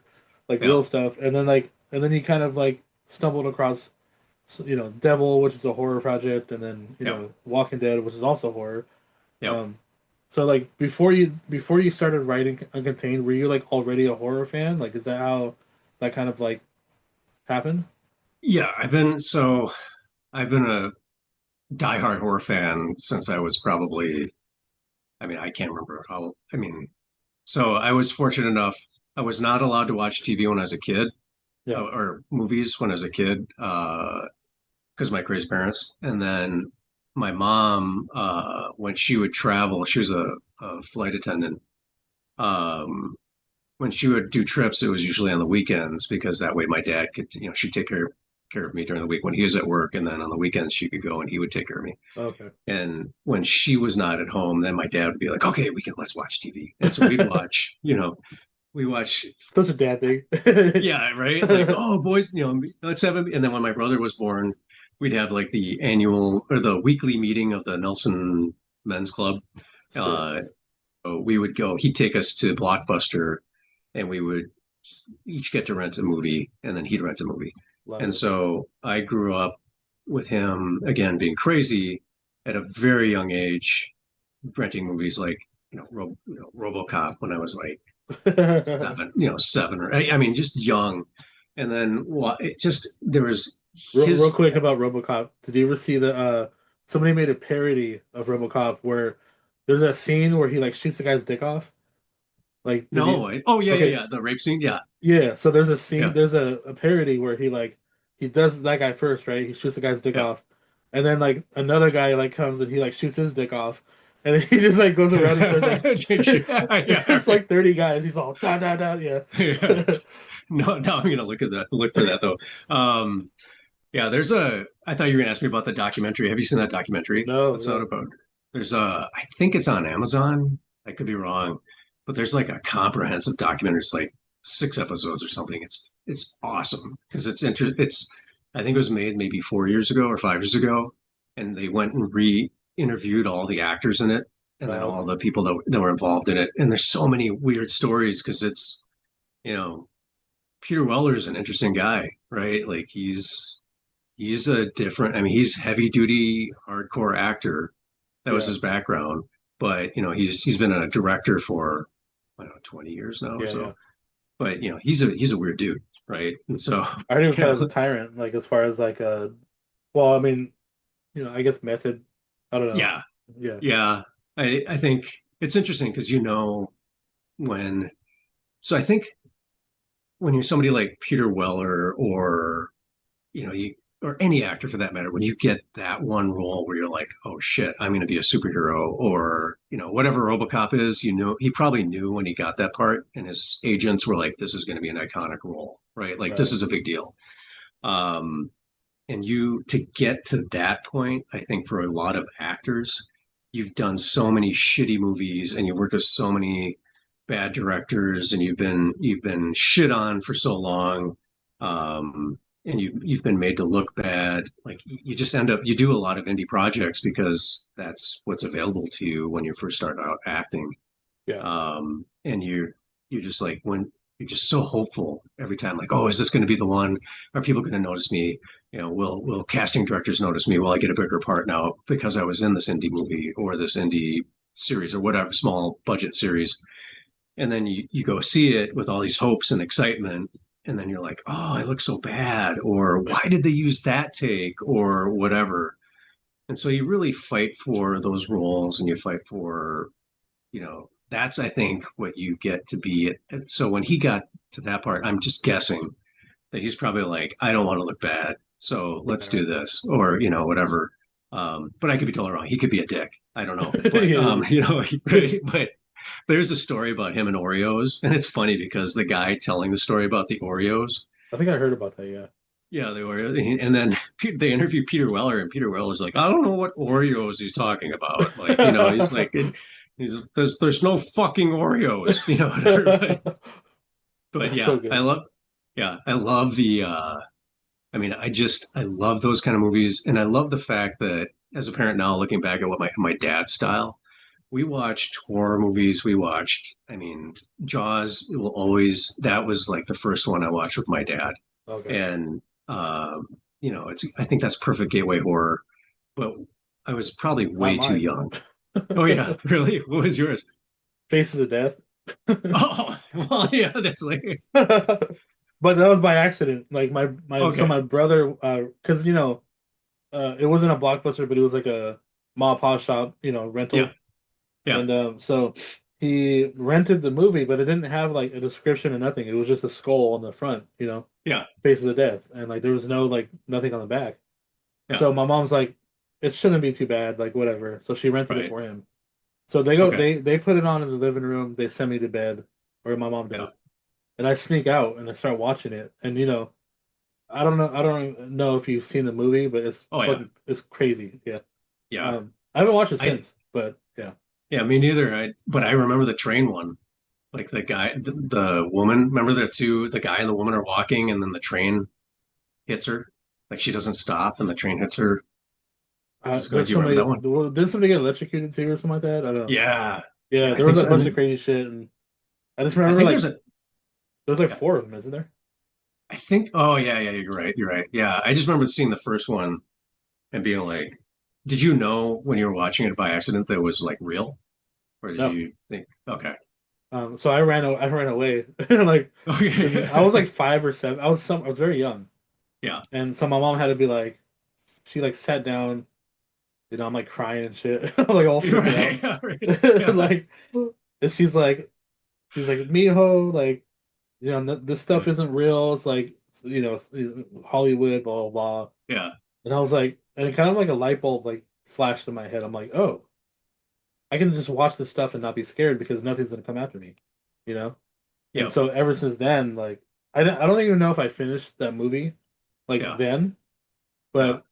Speaker 1: Like
Speaker 2: yeah,
Speaker 1: real stuff, and then you kind of like stumbled across Devil, which is a horror project, and then
Speaker 2: yeah,
Speaker 1: Walking Dead, which is also horror.
Speaker 2: yeah.
Speaker 1: Um, so like before you started writing Uncontained, were you like already a horror fan? Like, is that how that kind of like happened?
Speaker 2: Yeah, I've been a diehard horror fan since I was probably, I mean, I can't remember how, I mean, so I was fortunate enough, I was not allowed to watch TV when I was a kid,
Speaker 1: Yeah.
Speaker 2: or movies when I was a kid, because of my crazy parents. And then my mom, when she would travel, she was a flight attendant. Um, when she would do trips, it was usually on the weekends because that way my dad could, she'd take care of me during the week when he was at work, and then on the weekends she could go and he would take care of me.
Speaker 1: Okay.
Speaker 2: And when she was not at home, then my dad would be like, "Okay, let's watch TV." And so we'd watch, we watch,
Speaker 1: Such a dad thing.
Speaker 2: yeah, right, like, oh, boys, let's have a. And then when my brother was born, we'd have like the annual or the weekly meeting of the Nelson Men's Club.
Speaker 1: Sick.
Speaker 2: Uh, so we would go. He'd take us to Blockbuster, and we would each get to rent a movie, and then he'd rent a movie.
Speaker 1: Love
Speaker 2: And
Speaker 1: it.
Speaker 2: so I grew up with him again being crazy at a very young age, renting movies like RoboCop when I was like seven, seven or I mean just young. And then it just there was
Speaker 1: Real
Speaker 2: his
Speaker 1: quick about RoboCop. Did you ever see the somebody made a parody of RoboCop where there's a scene where he like shoots the guy's dick off? Like, did
Speaker 2: no,
Speaker 1: you?
Speaker 2: oh yeah, yeah,
Speaker 1: Okay,
Speaker 2: yeah, the rape scene, yeah,
Speaker 1: yeah. So there's a scene,
Speaker 2: yeah,
Speaker 1: there's a parody where he does that guy first, right? He shoots the guy's dick
Speaker 2: yeah.
Speaker 1: off, and then like another guy like comes and he like shoots his dick off, and then he just like goes around and starts like
Speaker 2: Yeah,
Speaker 1: it's
Speaker 2: right.
Speaker 1: like 30 guys. He's all da da da, yeah.
Speaker 2: Yeah. No, now I'm gonna look for that though. Yeah, I thought you were gonna ask me about the documentary. Have you seen that documentary?
Speaker 1: No,
Speaker 2: What's that
Speaker 1: no.
Speaker 2: about? I think it's on Amazon. I could be wrong, but there's like a comprehensive documentary. It's like 6 episodes or something. It's awesome because I think it was made maybe 4 years ago or 5 years ago, and they went and re-interviewed all the actors in it, and then
Speaker 1: Oh,
Speaker 2: all
Speaker 1: okay.
Speaker 2: the people that were involved in it. And there's so many weird stories because you know, Peter Weller's an interesting guy, right? Like he's a different. I mean, he's heavy duty, hardcore actor. That was
Speaker 1: Yeah,
Speaker 2: his background. But he's been a director for I don't know 20 years now or
Speaker 1: yeah, yeah.
Speaker 2: so. But he's a weird dude, right? And so
Speaker 1: I heard he was
Speaker 2: you
Speaker 1: kind of a
Speaker 2: know,
Speaker 1: tyrant, like as far as like well, I mean, I guess method. I don't know.
Speaker 2: yeah,
Speaker 1: Yeah,
Speaker 2: yeah. I think it's interesting because when so I think when you're somebody like Peter Weller or you or any actor for that matter, when you get that one role where you're like, oh shit, I'm going to be a superhero, or whatever RoboCop is, he probably knew when he got that part, and his agents were like, this is going to be an iconic role, right? Like this
Speaker 1: right.
Speaker 2: is a big deal. Um, and you to get to that point, I think for a lot of actors, you've done so many shitty movies, and you worked with so many bad directors, and you've been shit on for so long. And you've been made to look bad. Like you just end up you do a lot of indie projects because that's what's available to you when you first start out acting.
Speaker 1: Yeah,
Speaker 2: And you're just like when you're just so hopeful every time, like, oh, is this going to be the one? Are people going to notice me? Will casting directors notice me? Will I get a bigger part now because I was in this indie movie or this indie series or whatever small budget series? And then you go see it with all these hopes and excitement, and then you're like, oh, I look so bad, or why did they use that take, or whatever. And so you really fight for those roles, and you fight for, that's I think what you get to be. So when he got to that part, I'm just guessing that he's probably like, I don't want to look bad, so let's
Speaker 1: Yeah.
Speaker 2: do this, or whatever. But I could be totally wrong. He could be a dick. I don't know, but
Speaker 1: Yeah.
Speaker 2: right? But there's a story about him and Oreos, and it's funny because the guy telling the story about the Oreos,
Speaker 1: I think I heard about that. Yeah.
Speaker 2: yeah, the Oreos, and then they interview Peter Weller, and Peter Weller's like, I don't know what Oreos he's talking about. Like, he's like, there's no fucking Oreos, whatever. But
Speaker 1: That's so
Speaker 2: yeah,
Speaker 1: good.
Speaker 2: I love the, I mean, I love those kind of movies, and I love the fact that as a parent now, looking back at what my dad's style, we watched horror movies. We watched, I mean, Jaws will always, that was like the first one I watched with my dad.
Speaker 1: Okay.
Speaker 2: And, I think that's perfect gateway horror, but I was probably
Speaker 1: Not
Speaker 2: way too
Speaker 1: mine.
Speaker 2: young. Oh, yeah, really? What was yours?
Speaker 1: Faces of Death.
Speaker 2: Oh, well, yeah, that's like,
Speaker 1: But that was by accident. Like
Speaker 2: okay.
Speaker 1: my brother, because it wasn't a Blockbuster, but it was like a mom and pop shop,
Speaker 2: Yeah,
Speaker 1: rental.
Speaker 2: yeah,
Speaker 1: And so he rented the movie, but it didn't have like a description or nothing. It was just a skull on the front,
Speaker 2: yeah,
Speaker 1: Faces of Death, and like there was no like nothing on the back.
Speaker 2: yeah,
Speaker 1: So my mom's like, it shouldn't be too bad, like whatever. So she rented it
Speaker 2: right.
Speaker 1: for him. So they go,
Speaker 2: Okay.
Speaker 1: they put it on in the living room. They send me to bed, or my mom
Speaker 2: Yeah.
Speaker 1: does, and I sneak out and I start watching it. And I don't know if you've seen the movie, but
Speaker 2: Oh, yeah,
Speaker 1: it's crazy. Yeah.
Speaker 2: yeah.
Speaker 1: I haven't watched it
Speaker 2: I,
Speaker 1: since, but yeah.
Speaker 2: yeah, me neither. But I remember the train one. Like the guy, the woman, remember the guy and the woman are walking and then the train hits her. Like she doesn't stop and the train hits her. Just going,
Speaker 1: There's
Speaker 2: do you remember that
Speaker 1: somebody,
Speaker 2: one?
Speaker 1: did somebody get electrocuted too or something like that? I don't know.
Speaker 2: Yeah.
Speaker 1: Yeah,
Speaker 2: Yeah, I
Speaker 1: there was
Speaker 2: think
Speaker 1: a
Speaker 2: so.
Speaker 1: bunch of crazy shit, and I just
Speaker 2: I
Speaker 1: remember
Speaker 2: think
Speaker 1: like
Speaker 2: there's a,
Speaker 1: there's like
Speaker 2: yeah,
Speaker 1: four of them, isn't there?
Speaker 2: I think, oh, yeah, yeah, you're right. You're right. Yeah. I just remember seeing the first one and being like, did you know when you were watching it by accident that it was like real? Or did
Speaker 1: No.
Speaker 2: you think, okay.
Speaker 1: So I ran away, like, because I was
Speaker 2: Okay.
Speaker 1: like 5 or 7. I was very young,
Speaker 2: Yeah.
Speaker 1: and so my mom had to be like, she like sat down, I'm like crying and shit, I'm like all
Speaker 2: You're
Speaker 1: freaking
Speaker 2: right.
Speaker 1: out,
Speaker 2: Yeah, right. Yeah.
Speaker 1: like, and she's like, Mijo, like, this stuff
Speaker 2: Yeah.
Speaker 1: isn't real. It's like, Hollywood, blah blah blah.
Speaker 2: Yeah.
Speaker 1: And I was like, and it kind of like a light bulb like flashed in my head. I'm like, oh, I can just watch this stuff and not be scared because nothing's gonna come after me, you know? And
Speaker 2: Yeah.
Speaker 1: so ever since then, like, I don't even know if I finished that movie like
Speaker 2: Yeah.
Speaker 1: then,
Speaker 2: Yeah.
Speaker 1: but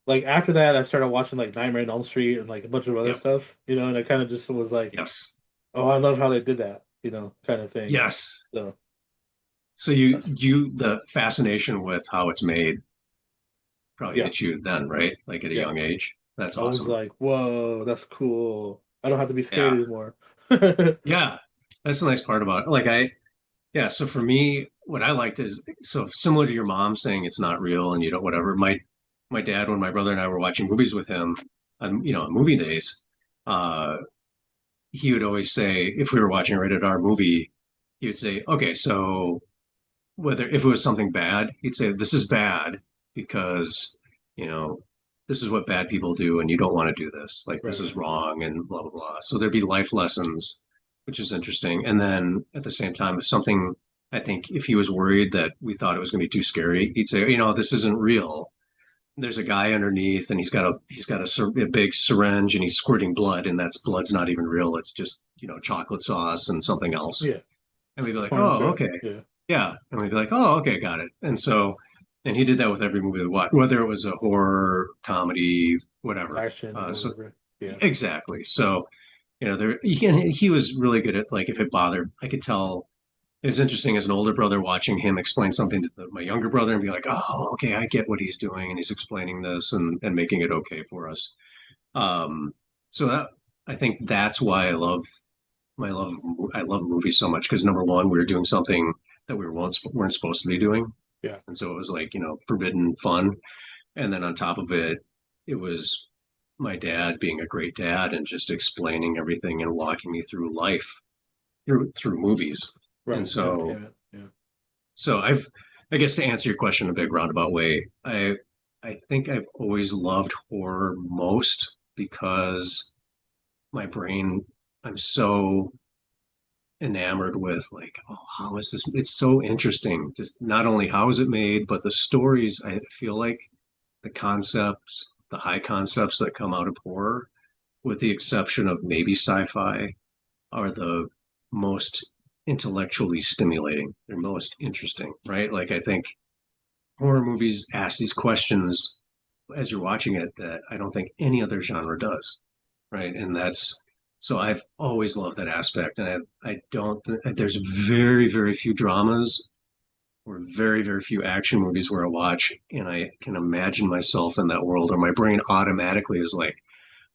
Speaker 1: like after that, I started watching like Nightmare on Elm Street and like a bunch of other
Speaker 2: Yeah.
Speaker 1: stuff, and I kind of just was like,
Speaker 2: Yes.
Speaker 1: oh, I love how they did that, kind of thing.
Speaker 2: Yes.
Speaker 1: So
Speaker 2: So
Speaker 1: that's
Speaker 2: the fascination with how it's made probably
Speaker 1: yeah,
Speaker 2: hit you then, right? Like at a
Speaker 1: yeah.
Speaker 2: young age. That's
Speaker 1: I was
Speaker 2: awesome.
Speaker 1: like, whoa, that's cool. I don't have to be scared
Speaker 2: Yeah.
Speaker 1: anymore.
Speaker 2: Yeah. That's the nice part about it. Yeah. So for me, what I liked is so similar to your mom saying it's not real and you don't, whatever. My dad, when my brother and I were watching movies with him on movie days, uh, he would always say, if we were watching a rated R movie, he would say, okay, so whether if it was something bad, he'd say, this is bad because, you know, this is what bad people do and you don't want to do this. Like
Speaker 1: Right,
Speaker 2: this is
Speaker 1: right.
Speaker 2: wrong and blah blah blah. So there'd be life lessons, which is interesting. And then at the same time, if something I think if he was worried that we thought it was going to be too scary, he'd say, this isn't real. There's a guy underneath and he's got a big syringe and he's squirting blood and that's blood's not even real. It's just, chocolate sauce and something else.
Speaker 1: Yeah,
Speaker 2: And we'd be like,
Speaker 1: corn
Speaker 2: oh,
Speaker 1: syrup.
Speaker 2: okay.
Speaker 1: Yeah,
Speaker 2: Yeah. And we'd be like, oh, okay, got it. And he did that with every movie we watched, whether it was a horror, comedy, whatever.
Speaker 1: action or
Speaker 2: So
Speaker 1: whatever. Yeah,
Speaker 2: exactly. So, he was really good at like, if it bothered, I could tell it was interesting as an older brother watching him explain something to my younger brother and be like, oh, okay, I get what he's doing. And he's explaining this and making it okay for us. Um, so I think that's why I love my love. I love movies so much because number one, we were doing something that we weren't supposed to be doing,
Speaker 1: Yeah.
Speaker 2: and so it was like forbidden fun. And then on top of it, it was my dad being a great dad and just explaining everything and walking me through life through movies. And
Speaker 1: Right.
Speaker 2: so
Speaker 1: Entertainment. Yeah.
Speaker 2: so I guess to answer your question in a big roundabout way, I think I've always loved horror most because my brain, I'm so enamored with like, oh, how is this? It's so interesting. Just not only how is it made, but the stories. I feel like the concepts, the high concepts that come out of horror, with the exception of maybe sci-fi, are the most intellectually stimulating. They're most interesting, right? Like I think horror movies ask these questions as you're watching it that I don't think any other genre does, right? And that's so I've always loved that aspect, and I don't. There's very few dramas or very few action movies where I watch and I can imagine myself in that world, or my brain automatically is like,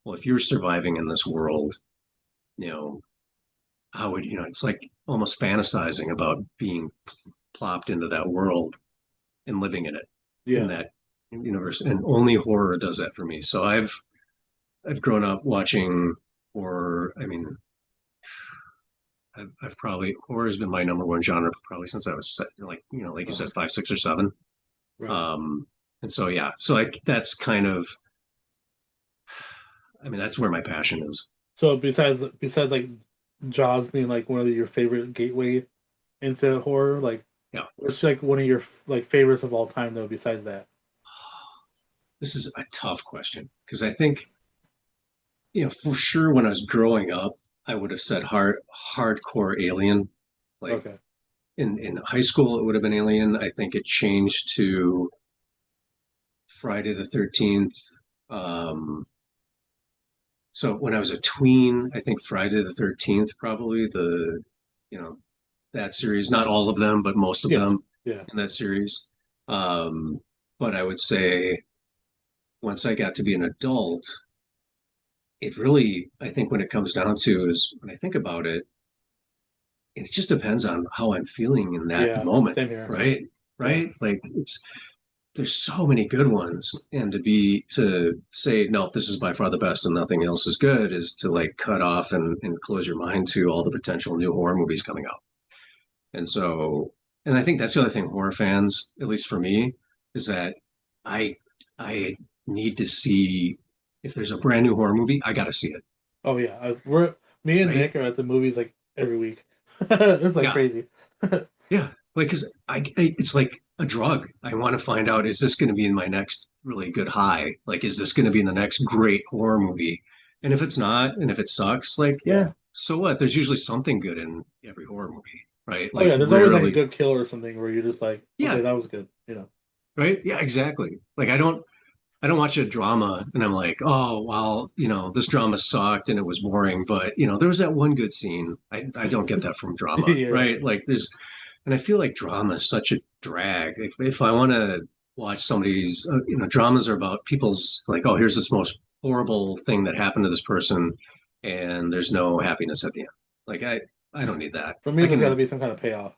Speaker 2: well, if you're surviving in this world, you know, how would It's like almost fantasizing about being plopped into that world and living in it, in
Speaker 1: Yeah.
Speaker 2: that universe. And only horror does that for me. So I've grown up watching horror. I mean, I've probably horror has been my number one genre probably since I was like like you
Speaker 1: Oh,
Speaker 2: said,
Speaker 1: okay.
Speaker 2: 5, 6, or 7.
Speaker 1: Right.
Speaker 2: Um, and so yeah, so like that's kind of, I mean, that's where my passion is.
Speaker 1: So besides like Jaws being like one of your favorite gateway into horror, like
Speaker 2: Yeah,
Speaker 1: what's like one of your like favorites of all time though? Besides that.
Speaker 2: this is a tough question because I think for sure when I was growing up, I would have said hardcore Alien. Like
Speaker 1: Okay.
Speaker 2: in high school, it would have been Alien. I think it changed to Friday the 13th. Um, so when I was a tween, I think Friday the 13th, probably you know, that series, not all of them, but most of
Speaker 1: Yeah.
Speaker 2: them
Speaker 1: Yeah.
Speaker 2: in that series. Um, but I would say once I got to be an adult, it really, I think when it comes down to is when I think about it, it just depends on how I'm feeling in that
Speaker 1: Yeah.
Speaker 2: moment,
Speaker 1: Same here.
Speaker 2: right?
Speaker 1: Yeah.
Speaker 2: Right? Like there's so many good ones, and to say no, this is by far the best and nothing else is good is to like cut off and close your mind to all the potential new horror movies coming out. And so, and I think that's the other thing horror fans, at least for me, is that I I need to see if there's a brand new horror movie, I got to see it,
Speaker 1: Oh yeah. We're me and
Speaker 2: right?
Speaker 1: Nick are at the movies like every week. It's like
Speaker 2: Yeah,
Speaker 1: crazy.
Speaker 2: yeah. Like, because it's like a drug. I want to find out, is this going to be in my next really good high? Like, is this going to be in the next great horror movie? And if it's not, and if it sucks, like, yeah,
Speaker 1: Yeah.
Speaker 2: so what? There's usually something good in every horror movie, right?
Speaker 1: Oh
Speaker 2: Like,
Speaker 1: yeah. There's always like a
Speaker 2: rarely,
Speaker 1: good kill or something where you're just like, okay,
Speaker 2: yeah,
Speaker 1: that was good. You know.
Speaker 2: right? Yeah, exactly. Like, I don't watch a drama and I'm like, oh, well, this drama sucked and it was boring, but there was that one good scene. I don't get that from drama,
Speaker 1: Yeah.
Speaker 2: right? Like and I feel like drama is such a drag. If I want to watch somebody's, dramas are about people's like, oh, here's this most horrible thing that happened to this person, and there's no happiness at the end. Like I don't need that.
Speaker 1: For me,
Speaker 2: I
Speaker 1: there's got to
Speaker 2: can,
Speaker 1: be some kind of payoff.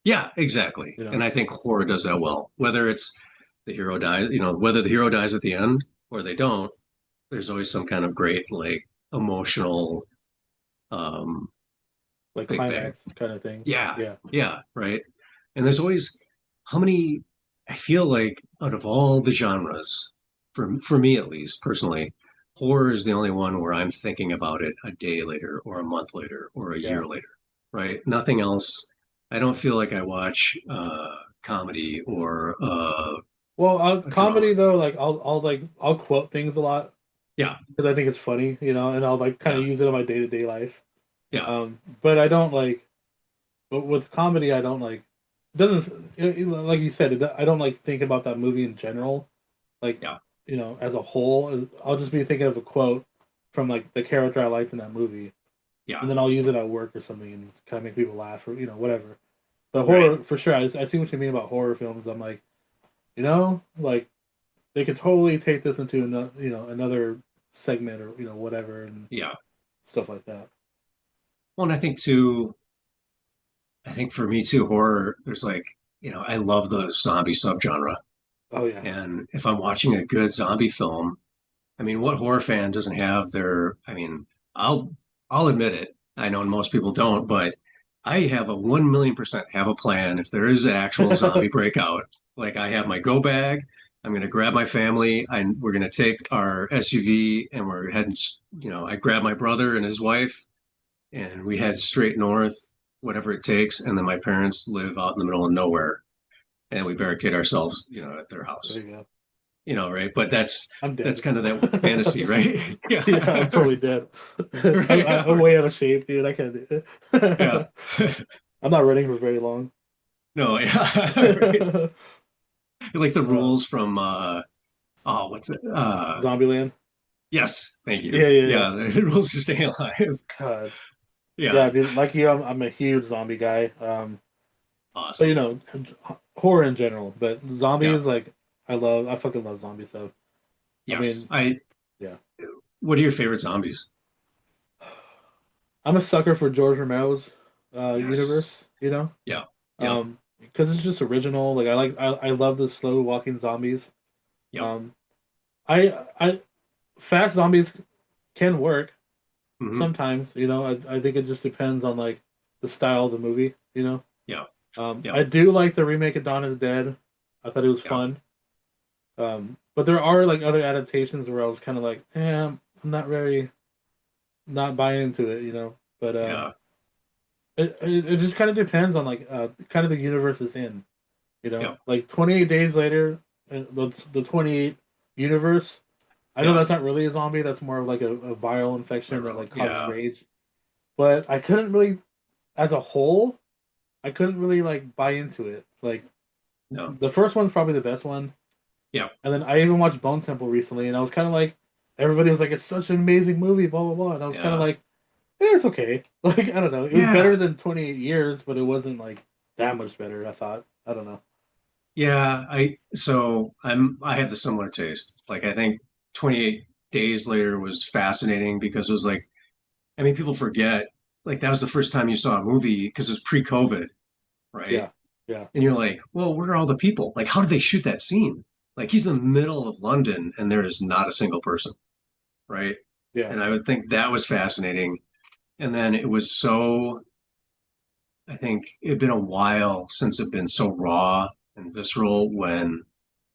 Speaker 2: yeah, exactly.
Speaker 1: You
Speaker 2: And
Speaker 1: know.
Speaker 2: I think horror does that well. Whether it's the hero dies, whether the hero dies at the end or they don't, there's always some kind of great like emotional um
Speaker 1: Like
Speaker 2: big bang.
Speaker 1: climax kind of thing.
Speaker 2: Yeah,
Speaker 1: Yeah.
Speaker 2: yeah, right. And there's always how many I feel like out of all the genres, for me at least personally, horror is the only one where I'm thinking about it a day later or a month later or a
Speaker 1: Yeah.
Speaker 2: year later, right? Nothing else. I don't feel like I watch comedy or
Speaker 1: Well,
Speaker 2: a drama.
Speaker 1: comedy though, like I'll quote things a lot
Speaker 2: Yeah,
Speaker 1: because I think it's funny, you know, and I'll like kind of
Speaker 2: yeah,
Speaker 1: use it in my day-to-day life.
Speaker 2: yeah,
Speaker 1: But I don't like, but with comedy, I don't like. It doesn't like you said. I don't like think about that movie in general, like
Speaker 2: yeah,
Speaker 1: as a whole. I'll just be thinking of a quote from like the character I liked in that movie,
Speaker 2: yeah.
Speaker 1: and then I'll use it at work or something and kind of make people laugh or whatever. But
Speaker 2: Right.
Speaker 1: horror for sure. I see what you mean about horror films. I'm like, like they could totally take this into another segment or whatever and
Speaker 2: Yeah.
Speaker 1: stuff like that.
Speaker 2: Well, and I think too, I think for me too, horror, there's like, I love the zombie subgenre.
Speaker 1: Oh yeah.
Speaker 2: And if I'm watching a good zombie film, I mean, what horror fan doesn't have their, I mean, I'll I'll admit it. I know most people don't, but I have a 1,000,000% have a plan if there is an actual zombie breakout. Like I have my go bag. I'm going to grab my family and we're going to take our SUV and we're heading, I grab my brother and his wife and we head straight north, whatever it takes. And then my parents live out in the middle of nowhere and we barricade ourselves, at their
Speaker 1: There
Speaker 2: house,
Speaker 1: you go.
Speaker 2: right? But
Speaker 1: I'm
Speaker 2: that's
Speaker 1: dead.
Speaker 2: kind of that fantasy, right?
Speaker 1: Yeah, I'm
Speaker 2: Yeah.
Speaker 1: totally dead. I'm
Speaker 2: Right.
Speaker 1: way out of shape, dude. I can't do
Speaker 2: Yeah.
Speaker 1: it. I'm not running for very long.
Speaker 2: No, yeah. Right. Like the
Speaker 1: Uh,
Speaker 2: rules from oh, what's it?
Speaker 1: Zombieland.
Speaker 2: Yes, thank you.
Speaker 1: Yeah, yeah, yeah.
Speaker 2: Yeah, the rules to stay alive.
Speaker 1: God.
Speaker 2: Yeah.
Speaker 1: Yeah, dude. Like you, I'm a huge zombie guy. But
Speaker 2: Awesome.
Speaker 1: horror in general. But
Speaker 2: Yeah.
Speaker 1: zombies, like, I fucking love zombie stuff. I
Speaker 2: Yes.
Speaker 1: mean, yeah.
Speaker 2: What are your favorite zombies?
Speaker 1: I'm a sucker for George Romero's
Speaker 2: Yes.
Speaker 1: universe, you know?
Speaker 2: Yeah. Yep.
Speaker 1: Because it's just original. Like I love the slow walking zombies.
Speaker 2: Yep.
Speaker 1: Um, I fast zombies can work
Speaker 2: Hmm.
Speaker 1: sometimes, I think it just depends on like the style of the movie, you know.
Speaker 2: Yeah.
Speaker 1: I
Speaker 2: Yep.
Speaker 1: do like the remake of Dawn of the Dead. I thought it was
Speaker 2: Yep.
Speaker 1: fun. But there are like other adaptations where I was kind of like, I'm not buying into it, you know. But
Speaker 2: Yeah.
Speaker 1: it just kind of depends on like kind of the universe it's in, you know.
Speaker 2: Yep.
Speaker 1: Like 28 Days Later, the 28 universe. I know
Speaker 2: Yeah.
Speaker 1: that's not really a zombie. That's more of like a viral infection that like causes
Speaker 2: Yeah.
Speaker 1: rage. But I couldn't really, as a whole, I couldn't really like buy into it. Like
Speaker 2: No.
Speaker 1: the first one's probably the best one,
Speaker 2: Yep.
Speaker 1: and then I even watched Bone Temple recently, and I was kind of like, everybody was like, it's such an amazing movie, blah blah blah, and I was kind of
Speaker 2: Yeah.
Speaker 1: like, it's okay. Like I don't know, it was better
Speaker 2: Yeah.
Speaker 1: than 28 Years, but it wasn't like that much better. I thought. I don't know.
Speaker 2: Yeah. I have the similar taste. Like I think 28 Days Later was fascinating because it was like, I mean, people forget, like that was the first time you saw a movie because it was pre-COVID, right?
Speaker 1: Yeah, yeah,
Speaker 2: And you're like, well, where are all the people? Like, how did they shoot that scene? Like, he's in the middle of London and there is not a single person, right?
Speaker 1: yeah.
Speaker 2: And I would think that was fascinating. And then it was so, I think it had been a while since it had been so raw and visceral when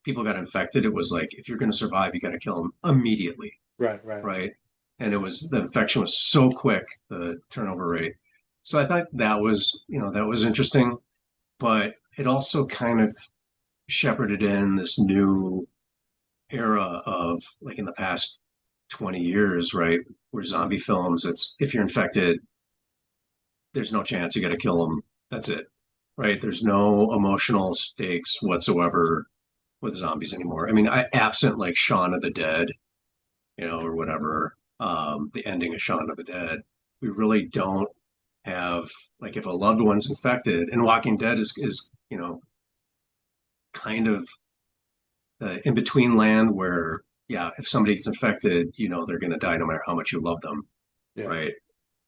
Speaker 2: people got infected. It was like, if you're going to survive, you got to kill them immediately,
Speaker 1: Right, right.
Speaker 2: right? And the infection was so quick, the turnover rate. So I thought that was interesting, but it also kind of shepherded in this new era of like in the past 20 years, right? Where zombie films, it's if you're infected, there's no chance you got to kill them. That's it, right? There's no emotional stakes whatsoever with zombies anymore. I mean, absent like Shaun of the Dead, or whatever, the ending of Shaun of the Dead, we really don't have like if a loved one's infected, and Walking Dead is kind of the in between land where, yeah, if somebody gets infected, they're going to die no matter how much you love them,
Speaker 1: Yeah.
Speaker 2: right?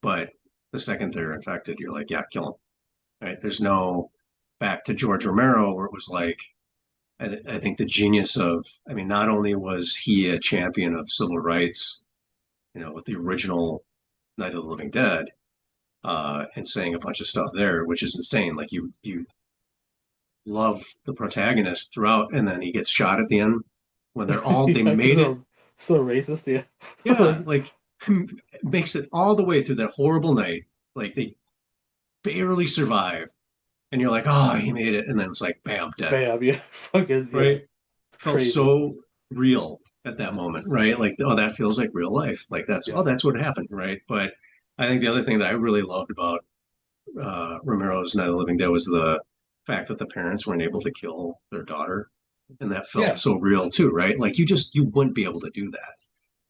Speaker 2: But the second they're infected, you're like, yeah, kill them, right? There's no back to George Romero where it was like, I think the genius of, I mean, not only was he a champion of civil rights, with the original Night of the Living Dead, and saying a bunch of stuff there, which is insane. Like you love the protagonist throughout, and then he gets shot at the end when they
Speaker 1: Yeah, because
Speaker 2: made it.
Speaker 1: they're so racist. Yeah.
Speaker 2: Yeah,
Speaker 1: Like,
Speaker 2: like makes it all the way through that horrible night. Like they barely survive, and you're like, oh, he made it, and then it's like, bam, dead.
Speaker 1: bam. Yeah. Fucking yeah.
Speaker 2: Right?
Speaker 1: It's
Speaker 2: Felt
Speaker 1: crazy.
Speaker 2: so real at that moment, right? Like, oh, that feels like real life. Like
Speaker 1: Yeah.
Speaker 2: that's what happened, right? But I think the other thing that I really loved about Romero's Night of the Living Dead was the fact that the parents weren't able to kill their daughter, and that felt
Speaker 1: Yeah.
Speaker 2: so real too, right? Like you wouldn't be able to do that,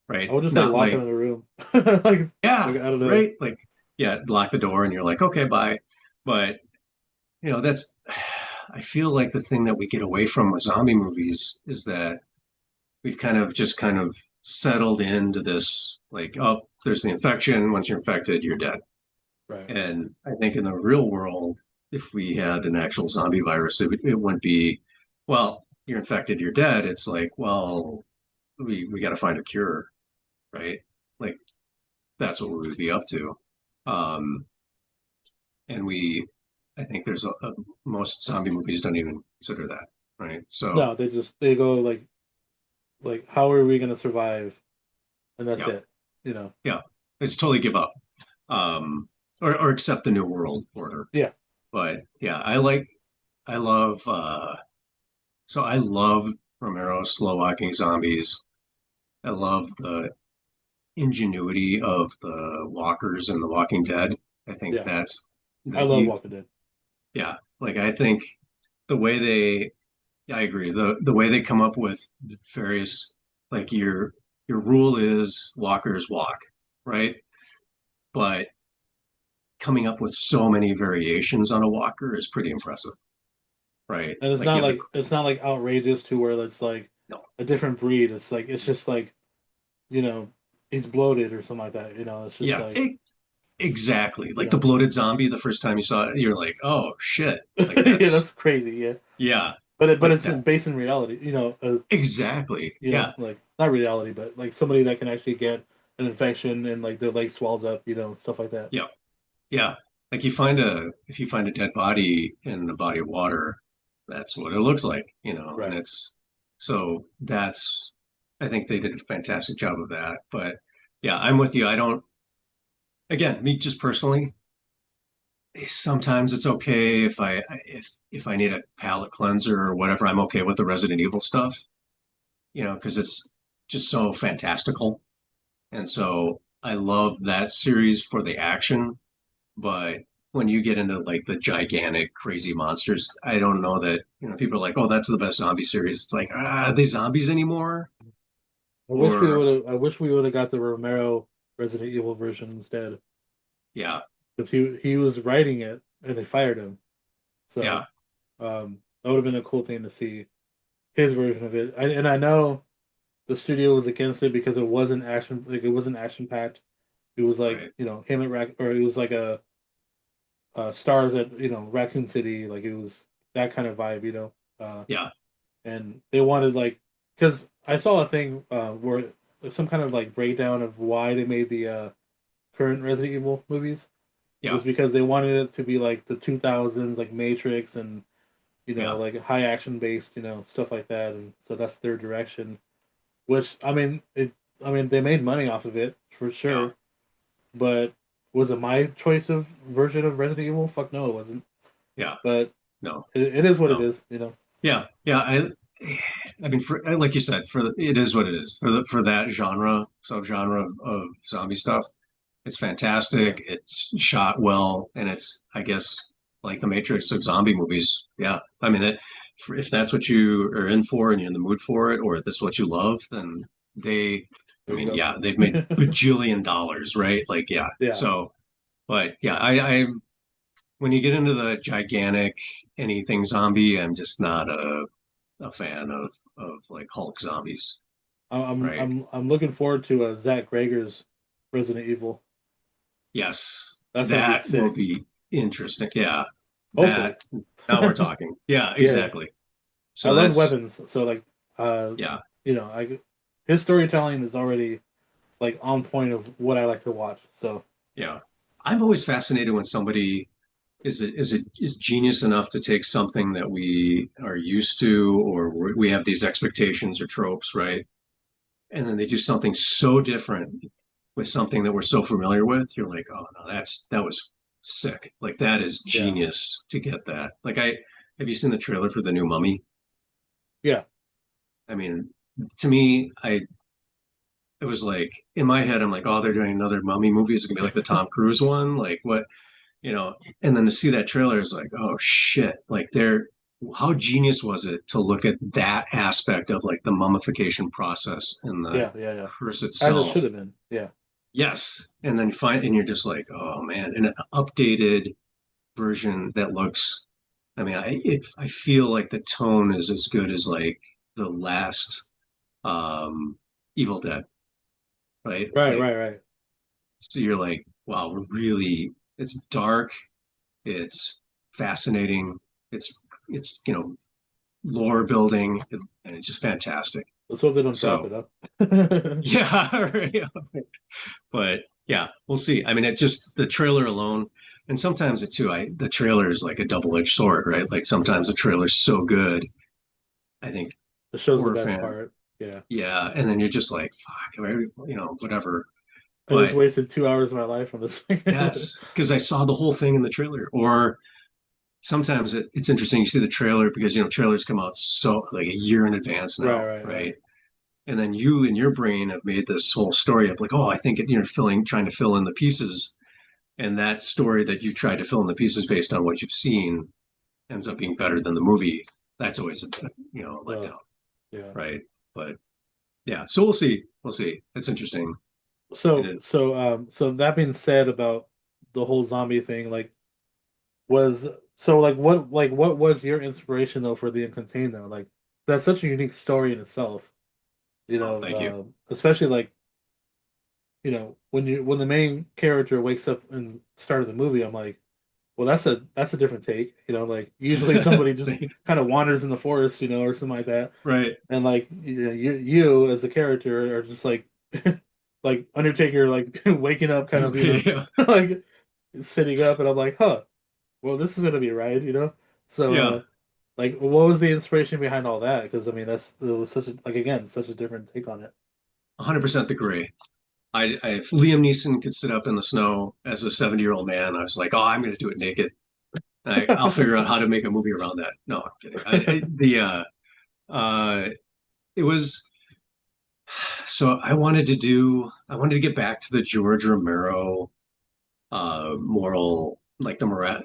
Speaker 1: I
Speaker 2: right?
Speaker 1: would just like
Speaker 2: Not
Speaker 1: lock him
Speaker 2: like,
Speaker 1: in a room. like
Speaker 2: yeah,
Speaker 1: like I don't know.
Speaker 2: right, like, yeah, lock the door and you're like, okay, bye. But that's I feel like the thing that we get away from with zombie movies is that we've kind of settled into this like, oh, there's the infection. Once you're infected, you're dead,
Speaker 1: Right.
Speaker 2: And I think in the real world, if we had an actual zombie virus, it wouldn't be, well, you're infected, you're dead. It's like, well, we got to find a cure, right? Like that's what we would be up to. Um, and I think most zombie movies don't even consider that, right? So
Speaker 1: No, they go like how are we gonna survive, and that's
Speaker 2: yeah,
Speaker 1: it. You know.
Speaker 2: yeah, it's totally give up, um, or accept the new world order.
Speaker 1: Yeah.
Speaker 2: But yeah, I love, so I love Romero's slow walking zombies. I love the ingenuity of the walkers in The Walking Dead. I think
Speaker 1: Yeah.
Speaker 2: that's
Speaker 1: I
Speaker 2: that
Speaker 1: love
Speaker 2: you,
Speaker 1: Walking Dead.
Speaker 2: yeah, like I think the way they, yeah, I agree. The way they come up with various, like your rule is walkers walk, right? But coming up with so many variations on a walker is pretty impressive, right?
Speaker 1: And
Speaker 2: Like you have the
Speaker 1: it's not like outrageous to where it's like
Speaker 2: no,
Speaker 1: a different breed. It's like it's just like, you know, he's bloated or something like that. It's just
Speaker 2: yeah,
Speaker 1: like,
Speaker 2: exactly.
Speaker 1: you
Speaker 2: Like the
Speaker 1: know.
Speaker 2: bloated zombie, the first time you saw it, you're like, oh shit, like
Speaker 1: Yeah,
Speaker 2: that's
Speaker 1: that's crazy. Yeah.
Speaker 2: yeah,
Speaker 1: But
Speaker 2: like
Speaker 1: it's
Speaker 2: that
Speaker 1: based in reality.
Speaker 2: exactly. Yeah,
Speaker 1: Like not reality, but like somebody that can actually get an infection and like their leg swells up, stuff like that.
Speaker 2: yeah, yeah. Like you find a if you find a dead body in a body of water, that's what it looks like, and
Speaker 1: Right.
Speaker 2: it's so that's I think they did a fantastic job of that. But yeah, I'm with you. I don't again, me just personally, sometimes it's okay if I need a palate cleanser or whatever, I'm okay with the Resident Evil stuff, because it's just so fantastical. And so I love that series for the action, but when you get into like the gigantic crazy monsters, I don't know that, people are like, "Oh, that's the best zombie series." It's like, are they zombies anymore? Or
Speaker 1: I wish we would have got the Romero Resident Evil version instead,
Speaker 2: yeah,
Speaker 1: because he was writing it and they fired him.
Speaker 2: yeah,
Speaker 1: So that would have been a cool thing to see his version of it. And I know the studio was against it because it wasn't action packed. It was like,
Speaker 2: right.
Speaker 1: him at or it was like a stars at Raccoon City, like it was that kind of vibe,
Speaker 2: Yeah,
Speaker 1: and they wanted like because I saw a thing where some kind of like breakdown of why they made the current Resident Evil movies
Speaker 2: yeah,
Speaker 1: was because they wanted it to be like the 2000s, like Matrix and
Speaker 2: yeah,
Speaker 1: like high action based, stuff like that, and so that's their direction. Which I mean they made money off of it for
Speaker 2: yeah,
Speaker 1: sure, but was it my choice of version of Resident Evil? Fuck no, it wasn't.
Speaker 2: yeah.
Speaker 1: But
Speaker 2: No,
Speaker 1: it is what it
Speaker 2: no.
Speaker 1: is.
Speaker 2: Yeah, yeah. I mean, like you said, it is what it is for that subgenre of zombie stuff. It's
Speaker 1: Yeah,
Speaker 2: fantastic. It's shot well, and it's, I guess, like the Matrix of zombie movies. Yeah, I mean, if that's what you are in for and you're in the mood for it, or if that's what you love, then I
Speaker 1: there you
Speaker 2: mean,
Speaker 1: go.
Speaker 2: yeah, they've made bajillion dollars, right? Like, yeah.
Speaker 1: Yeah,
Speaker 2: So, but yeah, I when you get into the gigantic anything zombie, I'm just not a fan of like Hulk zombies, right?
Speaker 1: I'm looking forward to Zach Rager's Resident Evil.
Speaker 2: Yes,
Speaker 1: That's gonna be
Speaker 2: that will
Speaker 1: sick.
Speaker 2: be interesting. Yeah,
Speaker 1: Hopefully.
Speaker 2: that now we're talking. Yeah,
Speaker 1: Yeah,
Speaker 2: exactly.
Speaker 1: I
Speaker 2: So
Speaker 1: love
Speaker 2: that's
Speaker 1: weapons, so like, uh,
Speaker 2: yeah,
Speaker 1: I his storytelling is already like on point of what I like to watch. So
Speaker 2: yeah. I'm always fascinated when somebody is genius enough to take something that we are used to or we have these expectations or tropes, right? And then they do something so different with something that we're so familiar with. You're like, oh no, that was sick. Like that is
Speaker 1: yeah,
Speaker 2: genius to get that. Like I have you seen the trailer for the new Mummy?
Speaker 1: yeah,
Speaker 2: I mean, to me, it was like in my head, I'm like, oh, they're doing another Mummy movie. Is it gonna be like the Tom Cruise one? Like what, you know? And then to see that trailer is like, oh shit! Like how genius was it to look at that aspect of like the mummification process and the
Speaker 1: yeah.
Speaker 2: curse
Speaker 1: As it
Speaker 2: itself.
Speaker 1: should have been. Yeah,
Speaker 2: Yes, and then and you're just like, oh man, and an updated version that looks. I mean, I feel like the tone is as good as like the last um, Evil Dead, right?
Speaker 1: right,
Speaker 2: Like,
Speaker 1: right, right.
Speaker 2: so you're like, wow, we're really. It's dark. It's fascinating. It's lore building, and it's just fantastic.
Speaker 1: Let's hope they don't drop
Speaker 2: So
Speaker 1: it up.
Speaker 2: yeah, right. But yeah, we'll see. I mean, it just the trailer alone, and sometimes it too. I the trailer is like a double-edged sword, right? Like sometimes
Speaker 1: Yeah,
Speaker 2: the trailer's so good. I think
Speaker 1: the show's the
Speaker 2: horror
Speaker 1: best
Speaker 2: fans,
Speaker 1: part. Yeah,
Speaker 2: yeah, and then you're just like, fuck, whatever.
Speaker 1: I just
Speaker 2: But
Speaker 1: wasted 2 hours of my life on this thing.
Speaker 2: yes, because I saw the whole thing in the trailer. Or sometimes it's interesting. You see the trailer because trailers come out so like a year in advance
Speaker 1: Right,
Speaker 2: now,
Speaker 1: right,
Speaker 2: right?
Speaker 1: right.
Speaker 2: And then you in your brain have made this whole story up like, oh, I think trying to fill in the pieces, and that story that you tried to fill in the pieces based on what you've seen ends up being better than the movie. That's always a
Speaker 1: Oh,
Speaker 2: letdown,
Speaker 1: yeah.
Speaker 2: right? But yeah, so we'll see. We'll see. It's interesting. And
Speaker 1: So that being said about the whole zombie thing, like was what was your inspiration though for the Uncontained though? Like that's such a unique story in itself,
Speaker 2: oh, thank you.
Speaker 1: especially like, when the main character wakes up in the start of the movie, I'm like, well, that's a different take, like usually somebody just kind of wanders in the forest, or something like that.
Speaker 2: Right.
Speaker 1: And like you as a character are just like like Undertaker like waking up kind of,
Speaker 2: Yeah.
Speaker 1: like sitting up, and I'm like, huh, well, this is gonna be right. So
Speaker 2: Yeah.
Speaker 1: like what was the inspiration behind all that? Because I mean it was such a, like, again, such a different take on it.
Speaker 2: 100% agree. If Liam Neeson could sit up in the snow as a 70-year-old man, I was like, oh, I'm going to do it naked. I'll figure out how to make a movie around that. No, I'm kidding. Uh, it was so I wanted to get back to the George Romero moral, like the moral,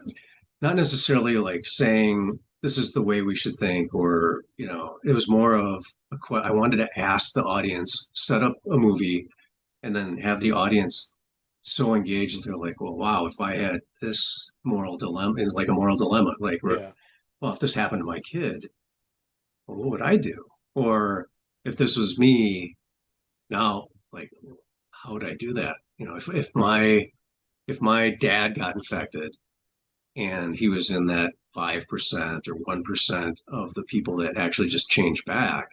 Speaker 2: not necessarily like saying this is the way we should think, or it was more of I wanted to ask the audience, set up a movie, and then have the audience so engaged that they're like, well, wow, if I had this moral dilemma, it's like a moral dilemma, like,
Speaker 1: Yeah,
Speaker 2: well, if this happened to my kid, well, what would I do? Or if this was me now, like, how would I do that?
Speaker 1: right,
Speaker 2: if my dad got infected and he was in that 5% or 1% of the people that actually just changed back,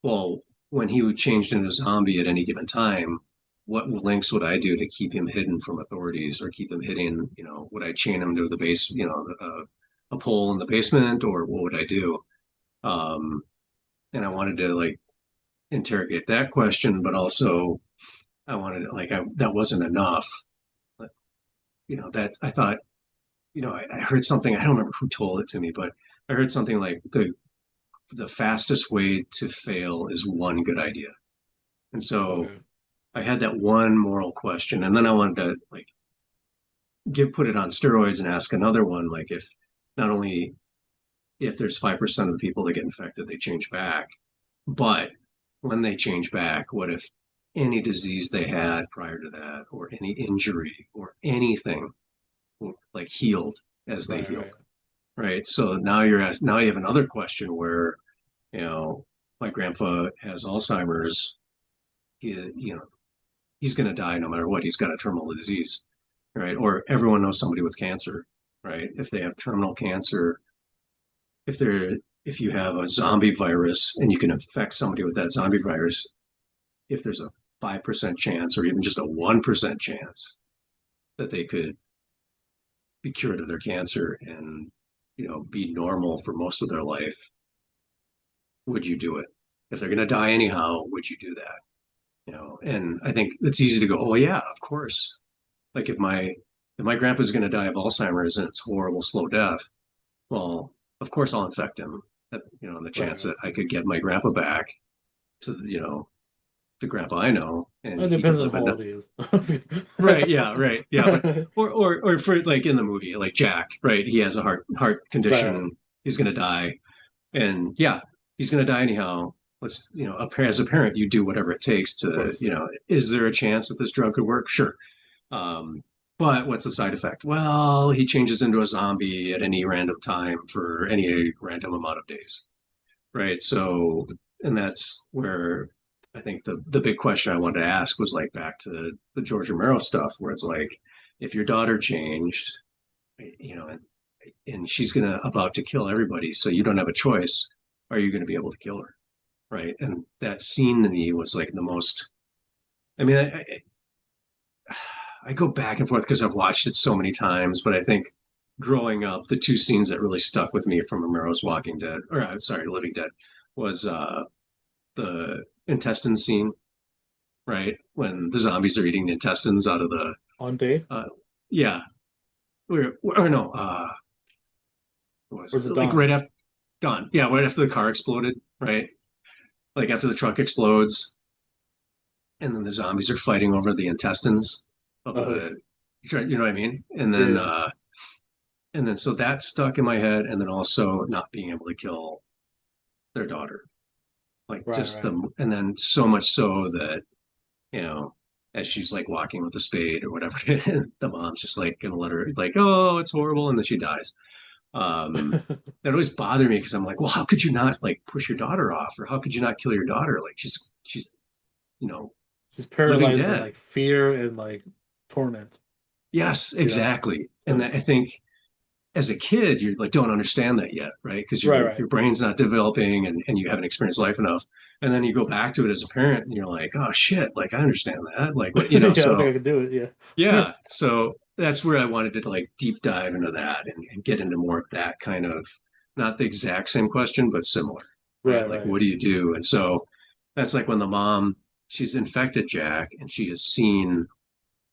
Speaker 2: well, when he would change into a zombie at any given time, what links would I do to keep him hidden from authorities or keep him hidden? Would I chain him to the base, a pole in the basement, or what would I do? Um, and I wanted to like interrogate that question, but also I wanted like that wasn't enough. But, that I thought, I heard something. I don't remember who told it to me, but I heard something like the fastest way to fail is one good idea. And so
Speaker 1: okay,
Speaker 2: I had that one moral question, and then I wanted to like put it on steroids and ask another one, like if not only if there's 5% of the people that get infected, they change back, but when they change back, what if any disease they had prior to that, or any injury, or anything like healed as they
Speaker 1: right,
Speaker 2: healed,
Speaker 1: right,
Speaker 2: right? So now you have another question where you know my grandpa has Alzheimer's. He, he's going to die no matter what. He's got a terminal disease, right? Or everyone knows somebody with cancer, right? If they have terminal cancer, if they're if you have a zombie virus and you can infect somebody with that zombie virus, if there's a 5% chance or even just a 1% chance that they could be cured of their cancer and be normal for most of their life, would you do it? If they're going to die anyhow, would you do that? And I think it's easy to go, oh yeah, of course. Like if my grandpa's going to die of Alzheimer's and it's horrible slow death, well, of course I'll infect him. And the
Speaker 1: right,
Speaker 2: chance that
Speaker 1: right.
Speaker 2: I could get my grandpa back to the grandpa I know, and
Speaker 1: It
Speaker 2: he could
Speaker 1: depends on
Speaker 2: live
Speaker 1: how
Speaker 2: in
Speaker 1: old he is.
Speaker 2: right, yeah, right, yeah, but or for like in the movie, like Jack, right? He has a heart
Speaker 1: Right,
Speaker 2: condition. He's going to die, and yeah, he's going to die anyhow. Let's as a parent, you do whatever it takes
Speaker 1: of
Speaker 2: to
Speaker 1: course.
Speaker 2: is there a chance that this drug could work? Sure. Um, but what's the side effect? Well, he changes into a zombie at any random time for any random amount of days, right? So, and that's where I think the big question I wanted to ask was like back to the George Romero stuff, where it's like, if your daughter changed, and she's gonna about to kill everybody, so you don't have a choice. Are you going to be able to kill her? Right? And that scene to me was like the most. I mean, I go back and forth because I've watched it so many times, but I think growing up, the two scenes that really stuck with me from Romero's Walking Dead, or sorry, Living Dead, was the intestine scene, right? When the zombies are eating the intestines out of the,
Speaker 1: On day?
Speaker 2: uh, yeah, or no, what was
Speaker 1: Or is it
Speaker 2: it? Like
Speaker 1: dawn?
Speaker 2: right after Dawn, yeah, right after the car exploded, right? Like after the truck explodes, and then the zombies are fighting over the intestines of
Speaker 1: Oh,
Speaker 2: the, you know what I mean?
Speaker 1: yeah, yeah.
Speaker 2: And then so that stuck in my head, and then also not being able to kill their daughter, like
Speaker 1: Right,
Speaker 2: just
Speaker 1: right.
Speaker 2: the, and then so much so that you know, as she's like walking with a spade or whatever, the mom's just like gonna let her like, oh, it's horrible, and then she dies. That always bothered me because I'm like, well, how could you not like push your daughter off, or how could you not kill your daughter? Like she's you know
Speaker 1: She's
Speaker 2: living
Speaker 1: paralyzed in
Speaker 2: dead.
Speaker 1: like fear and like torment,
Speaker 2: Yes,
Speaker 1: you know?
Speaker 2: exactly. And that, I think as a kid, you like don't understand that yet, right? Because
Speaker 1: Right,
Speaker 2: your
Speaker 1: right.
Speaker 2: your brain's not developing and you haven't experienced life enough. And then you go back to it as a parent and you're like, oh shit, like I understand that. Like what
Speaker 1: Yeah, I don't think I
Speaker 2: so
Speaker 1: could do it. Yeah.
Speaker 2: yeah. So that's where I wanted to like deep dive into that and get into more of that kind of not the exact same question, but similar, right?
Speaker 1: Right,
Speaker 2: Like
Speaker 1: right.
Speaker 2: what do you do? And so that's like when the mom, she's infected Jack and she has seen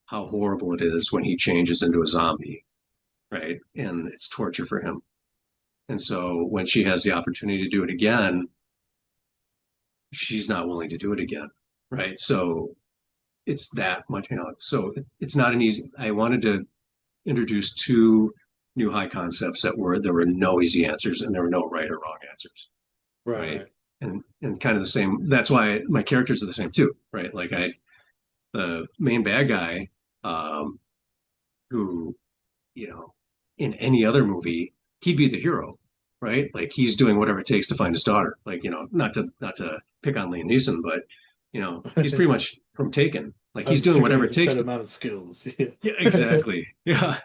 Speaker 2: how horrible it is when he changes into a zombie, right? And it's torture for him. And so when she has the opportunity to do it again, she's not willing to do it again, right? So it's that much, so it's not an easy. I wanted to introduce two new high concepts that were there were no easy answers and there were no right or wrong answers,
Speaker 1: Right,
Speaker 2: right?
Speaker 1: right.
Speaker 2: And kind of the same. That's why my characters are the same too, right? Like the main bad guy, um, who you know, in any other movie, he'd be the hero, right? Like he's doing whatever it takes to find his daughter. Like, not to pick on Liam Neeson, but he's pretty much from Taken. Like
Speaker 1: I
Speaker 2: he's
Speaker 1: have
Speaker 2: doing
Speaker 1: particularly
Speaker 2: whatever it
Speaker 1: a
Speaker 2: takes
Speaker 1: set
Speaker 2: to.
Speaker 1: amount of skills.
Speaker 2: Yeah,
Speaker 1: Yeah.
Speaker 2: exactly. Yeah,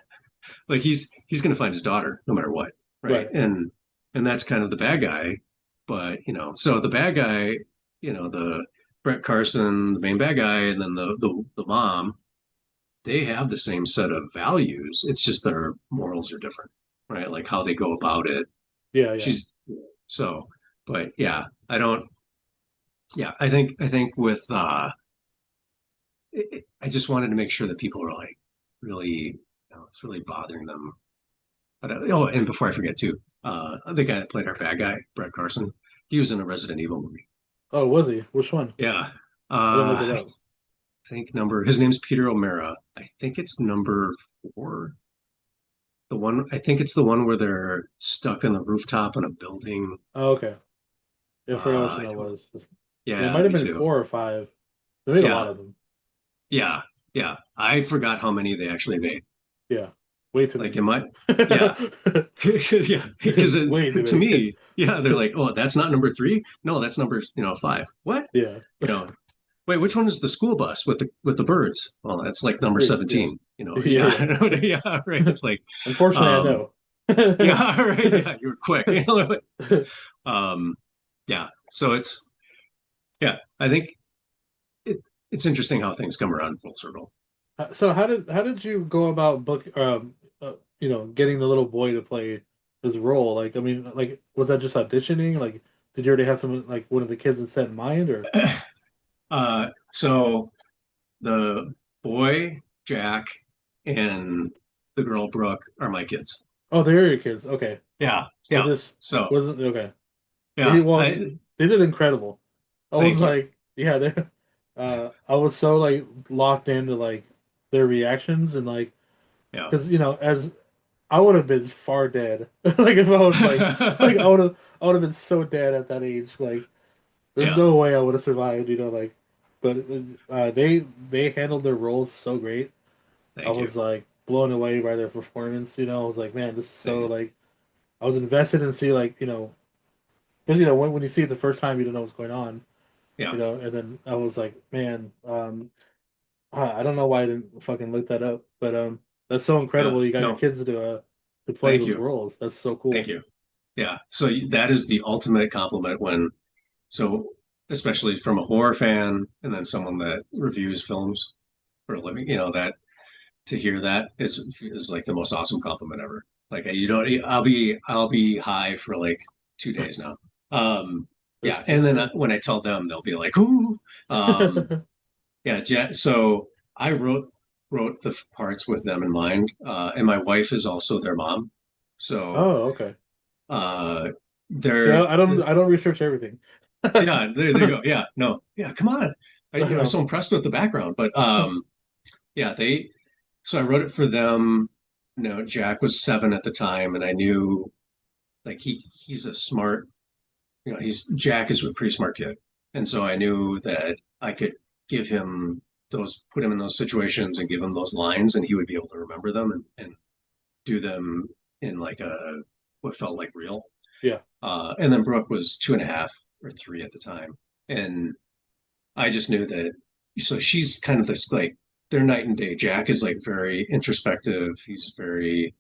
Speaker 2: like he's gonna find his daughter no matter what, right?
Speaker 1: Right.
Speaker 2: And that's kind of the bad guy. But so the bad guy, the Brett Carson, the main bad guy, and then the mom, they have the same set of values. It's just their morals are different, right? Like how they go about it.
Speaker 1: Yeah, yeah.
Speaker 2: She's so, but yeah, I don't. Yeah, I think with I just wanted to make sure that people are like really, it's really bothering them. But oh, and before I forget too, the guy that played our bad guy, Brett Carson, he was in a Resident Evil movie.
Speaker 1: Oh, was he? Which one?
Speaker 2: Yeah,
Speaker 1: I didn't look it
Speaker 2: I
Speaker 1: up.
Speaker 2: think his name's Peter O'Mara. I think it's number 4. The one, I think it's the one where they're stuck on the rooftop in a building.
Speaker 1: Oh, okay. Yeah, I forgot which one
Speaker 2: I
Speaker 1: that
Speaker 2: don't.
Speaker 1: was. Yeah, it
Speaker 2: Yeah,
Speaker 1: might have
Speaker 2: me
Speaker 1: been
Speaker 2: too.
Speaker 1: 4 or 5. They made a lot
Speaker 2: Yeah,
Speaker 1: of them.
Speaker 2: yeah, yeah. I forgot how many they actually made.
Speaker 1: Yeah. Way too
Speaker 2: Like,
Speaker 1: many.
Speaker 2: am I? Yeah, yeah. Because
Speaker 1: Way too
Speaker 2: to
Speaker 1: many.
Speaker 2: me, yeah, they're like, oh, that's not number 3. No, that's number 5. What?
Speaker 1: Yeah.
Speaker 2: You know, wait, which one is the school bus with the birds? Well, that's like number
Speaker 1: 3. Yeah.
Speaker 2: 17.
Speaker 1: Yeah,
Speaker 2: Yeah,
Speaker 1: yeah.
Speaker 2: yeah, right. Like,
Speaker 1: Unfortunately, I
Speaker 2: um,
Speaker 1: know.
Speaker 2: yeah, right. Yeah, you were quick. Um, yeah. So yeah, I think it, it's interesting how things come around full circle.
Speaker 1: So how did you go about getting the little boy to play his role? Like, I mean, like, was that just auditioning? Like, did you already have someone like one of the kids in set in mind, or?
Speaker 2: So the boy Jack and the girl Brooke are my kids.
Speaker 1: Oh, they're your kids. Okay.
Speaker 2: Yeah,
Speaker 1: I
Speaker 2: yeah.
Speaker 1: just
Speaker 2: So
Speaker 1: wasn't okay. They
Speaker 2: yeah,
Speaker 1: well, they did incredible. I was
Speaker 2: thank you.
Speaker 1: like, yeah, I was so like locked into like their reactions and like
Speaker 2: Yeah.
Speaker 1: because as I would have been far dead. Like if I was like I would have been so dead at that age. Like there's
Speaker 2: Yeah,
Speaker 1: no way I would have survived. Like, but they handled their roles so great. I
Speaker 2: thank you.
Speaker 1: was like blown away by their performance. I was like, man, this is
Speaker 2: Thank
Speaker 1: so
Speaker 2: you.
Speaker 1: like I was invested in see like because when you see it the first time you don't know what's going on.
Speaker 2: Yeah.
Speaker 1: And then I was like, man, I don't know why I didn't fucking look that up, but That's so
Speaker 2: Yeah.
Speaker 1: incredible. You got your
Speaker 2: No,
Speaker 1: kids to play
Speaker 2: thank
Speaker 1: those
Speaker 2: you.
Speaker 1: roles. That's so
Speaker 2: Thank
Speaker 1: cool.
Speaker 2: you. Yeah. So that is the ultimate compliment when, so especially from a horror fan and then someone that reviews films for a living, that to hear that is like the most awesome compliment ever. Like you don't, I'll be high for like 2 days now. Um, yeah, and
Speaker 1: That's
Speaker 2: then
Speaker 1: cool.
Speaker 2: when I tell them, they'll be like, "Ooh." Yeah, so I wrote the parts with them in mind, and my wife is also their mom, so
Speaker 1: Oh, okay.
Speaker 2: uh,
Speaker 1: See,
Speaker 2: they're
Speaker 1: I don't research everything.
Speaker 2: yeah, there you go. Yeah, no, yeah, come on. I was
Speaker 1: No.
Speaker 2: so impressed with the background, but yeah, so I wrote it for them. Jack was 7 at the time, and I knew like he's a smart, he's Jack is a pretty smart kid, and so I knew that I could give him put him in those situations and give him those lines, and he would be able to remember them and do them in like a what felt like real.
Speaker 1: Yeah.
Speaker 2: And then Brooke was 2.5 or 3 at the time, and I just knew that. So she's kind of this like they're night and day. Jack is like very introspective. He's very,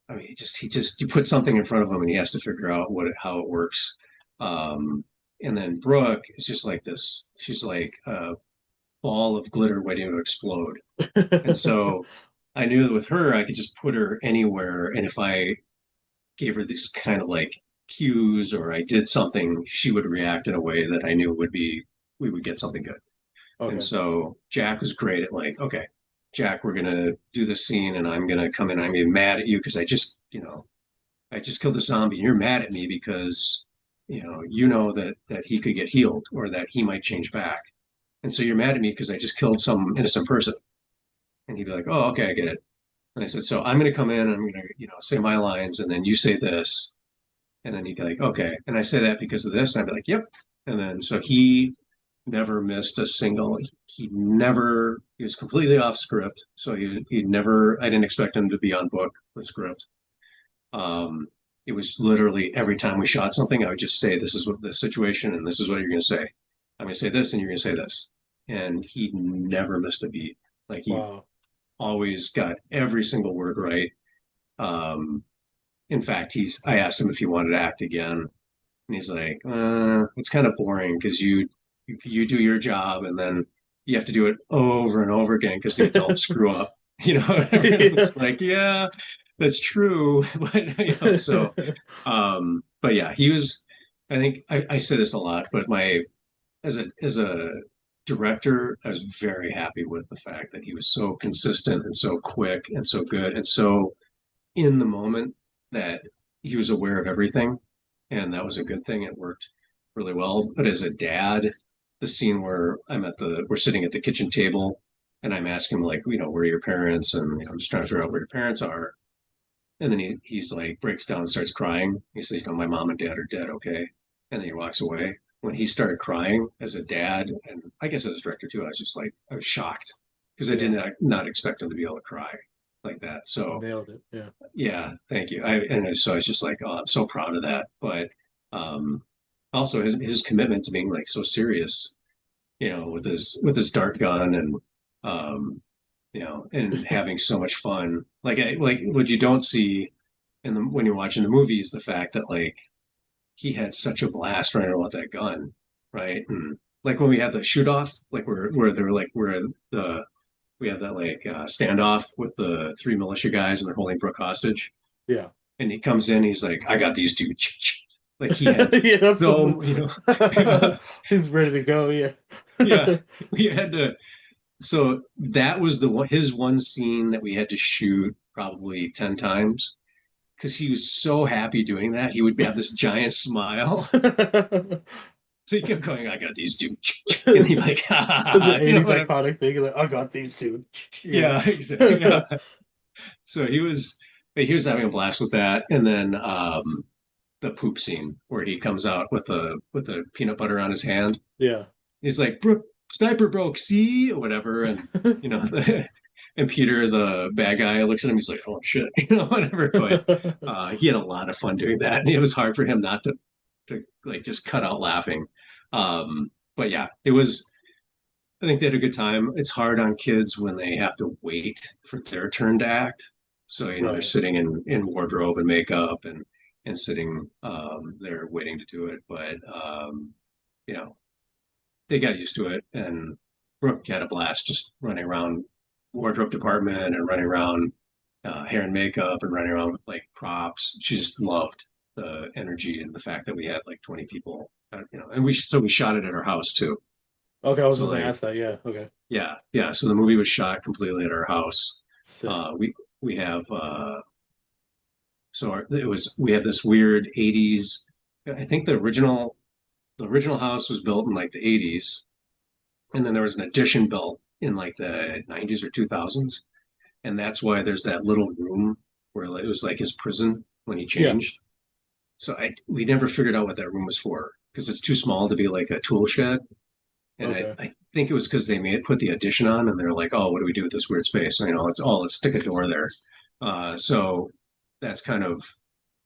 Speaker 2: I mean, he just you put something in front of him and he has to figure out how it works. Um, and then Brooke is just like this. She's like a ball of glitter waiting to explode. And so I knew that with her, I could just put her anywhere. And if I gave her these kind of like cues or I did something, she would react in a way that I knew we would get something good. And
Speaker 1: Okay.
Speaker 2: so Jack was great at like, okay, Jack, we're gonna do this scene, and I'm gonna come in. I'm gonna be mad at you because I just killed the zombie, and you're mad at me because that he could get healed or that he might change back, and so you're mad at me because I just killed some innocent person. And he'd be like, oh, okay, I get it. And I said, so I'm gonna come in, and I'm gonna say my lines, and then you say this, and then he'd be like, okay. And I say that because of this. And I'd be like, yep. And then so he never missed a single. He was completely off script. So he never, I didn't expect him to be on book with script. Um, it was literally every time we shot something, I would just say, this is what the situation and this is what you're going to say. I'm going to say this and you're going to say this. And he never missed a beat. Like he
Speaker 1: Wow.
Speaker 2: always got every single word right. Um, in fact, I asked him if he wanted to act again. And he's like, it's kind of boring because you do your job and then you have to do it over and over again because the adults screw up, whatever. And I'm
Speaker 1: Yeah.
Speaker 2: just like, yeah, that's true. But but yeah, he was. I think I say this a lot, but as a director, I was very happy with the fact that he was so consistent and so quick and so good and so in the moment that he was aware of everything, and that was a good thing. It worked really well. But as a dad, the scene where we're sitting at the kitchen table, and I'm asking him like, where are your parents? And I'm just trying to figure out where your parents are. And then he's like breaks down and starts crying. He says, my mom and dad are dead. Okay. And then he walks away. When he started crying as a dad, and I guess as a director too, I was shocked because I did
Speaker 1: Yeah.
Speaker 2: not expect him to be able to cry like that. So
Speaker 1: Nailed it. Yeah.
Speaker 2: yeah, thank you. And so I was just like, oh, I'm so proud of that. But um, also his commitment to being like so serious, with his dart gun and and having so much fun. Like what you don't see when you're watching the movie is the fact that like he had such a blast running around with that gun, right? And like when we had the shoot off, like where they were like we're the we have that like standoff with the 3 militia guys and they're holding Brooke hostage.
Speaker 1: Yeah.
Speaker 2: And he comes in, he's like, I got these two. Like he had
Speaker 1: Yeah, that's something.
Speaker 2: so,
Speaker 1: He's ready to go. Yeah.
Speaker 2: yeah, we had to. So that was his one scene that we had to shoot probably 10 times because he was so happy doing that. He would have this giant smile. So he kept going, I got these two. And he'd be like, ha, ha, ha,
Speaker 1: Such an
Speaker 2: ha,
Speaker 1: 80s
Speaker 2: whatever.
Speaker 1: iconic thing. Like, I got these two. Yeah.
Speaker 2: Yeah, exactly. Yeah. So he was having a blast with that. And then the poop scene where he comes out with the peanut butter on his hand.
Speaker 1: Yeah.
Speaker 2: He's like, Brooke, sniper broke, see, or whatever, and you know, and Peter, the bad guy, looks at him. He's like, oh shit, whatever. But he had a lot of fun doing that, and it was hard for him not to like just cut out laughing. But yeah, it was I think they had a good time. It's hard on kids when they have to wait for their turn to act. So, they're
Speaker 1: Right.
Speaker 2: sitting in wardrobe and makeup and sitting there waiting to do it. But you know, they got used to it, and Brooke had a blast just running around wardrobe department and running around hair and makeup and running around with like props. She just loved the energy and the fact that we had like 20 people, and we shot it at our house too.
Speaker 1: Okay, I was
Speaker 2: So
Speaker 1: just gonna
Speaker 2: like,
Speaker 1: ask that. Yeah. Okay.
Speaker 2: yeah, yeah. So the movie was shot completely at our house.
Speaker 1: Sick.
Speaker 2: We have we have this weird 80s. I think the original house was built in like the 80s, and then there was an addition built in like the 90s or 2000s, and that's why there's that little room where it was like his prison when he
Speaker 1: Yeah.
Speaker 2: changed. So we never figured out what that room was for because it's too small to be like a tool shed. And
Speaker 1: Okay.
Speaker 2: I think it was because they put the addition on, and they're like, oh, what do we do with this weird space? So, let's stick a door there. So that's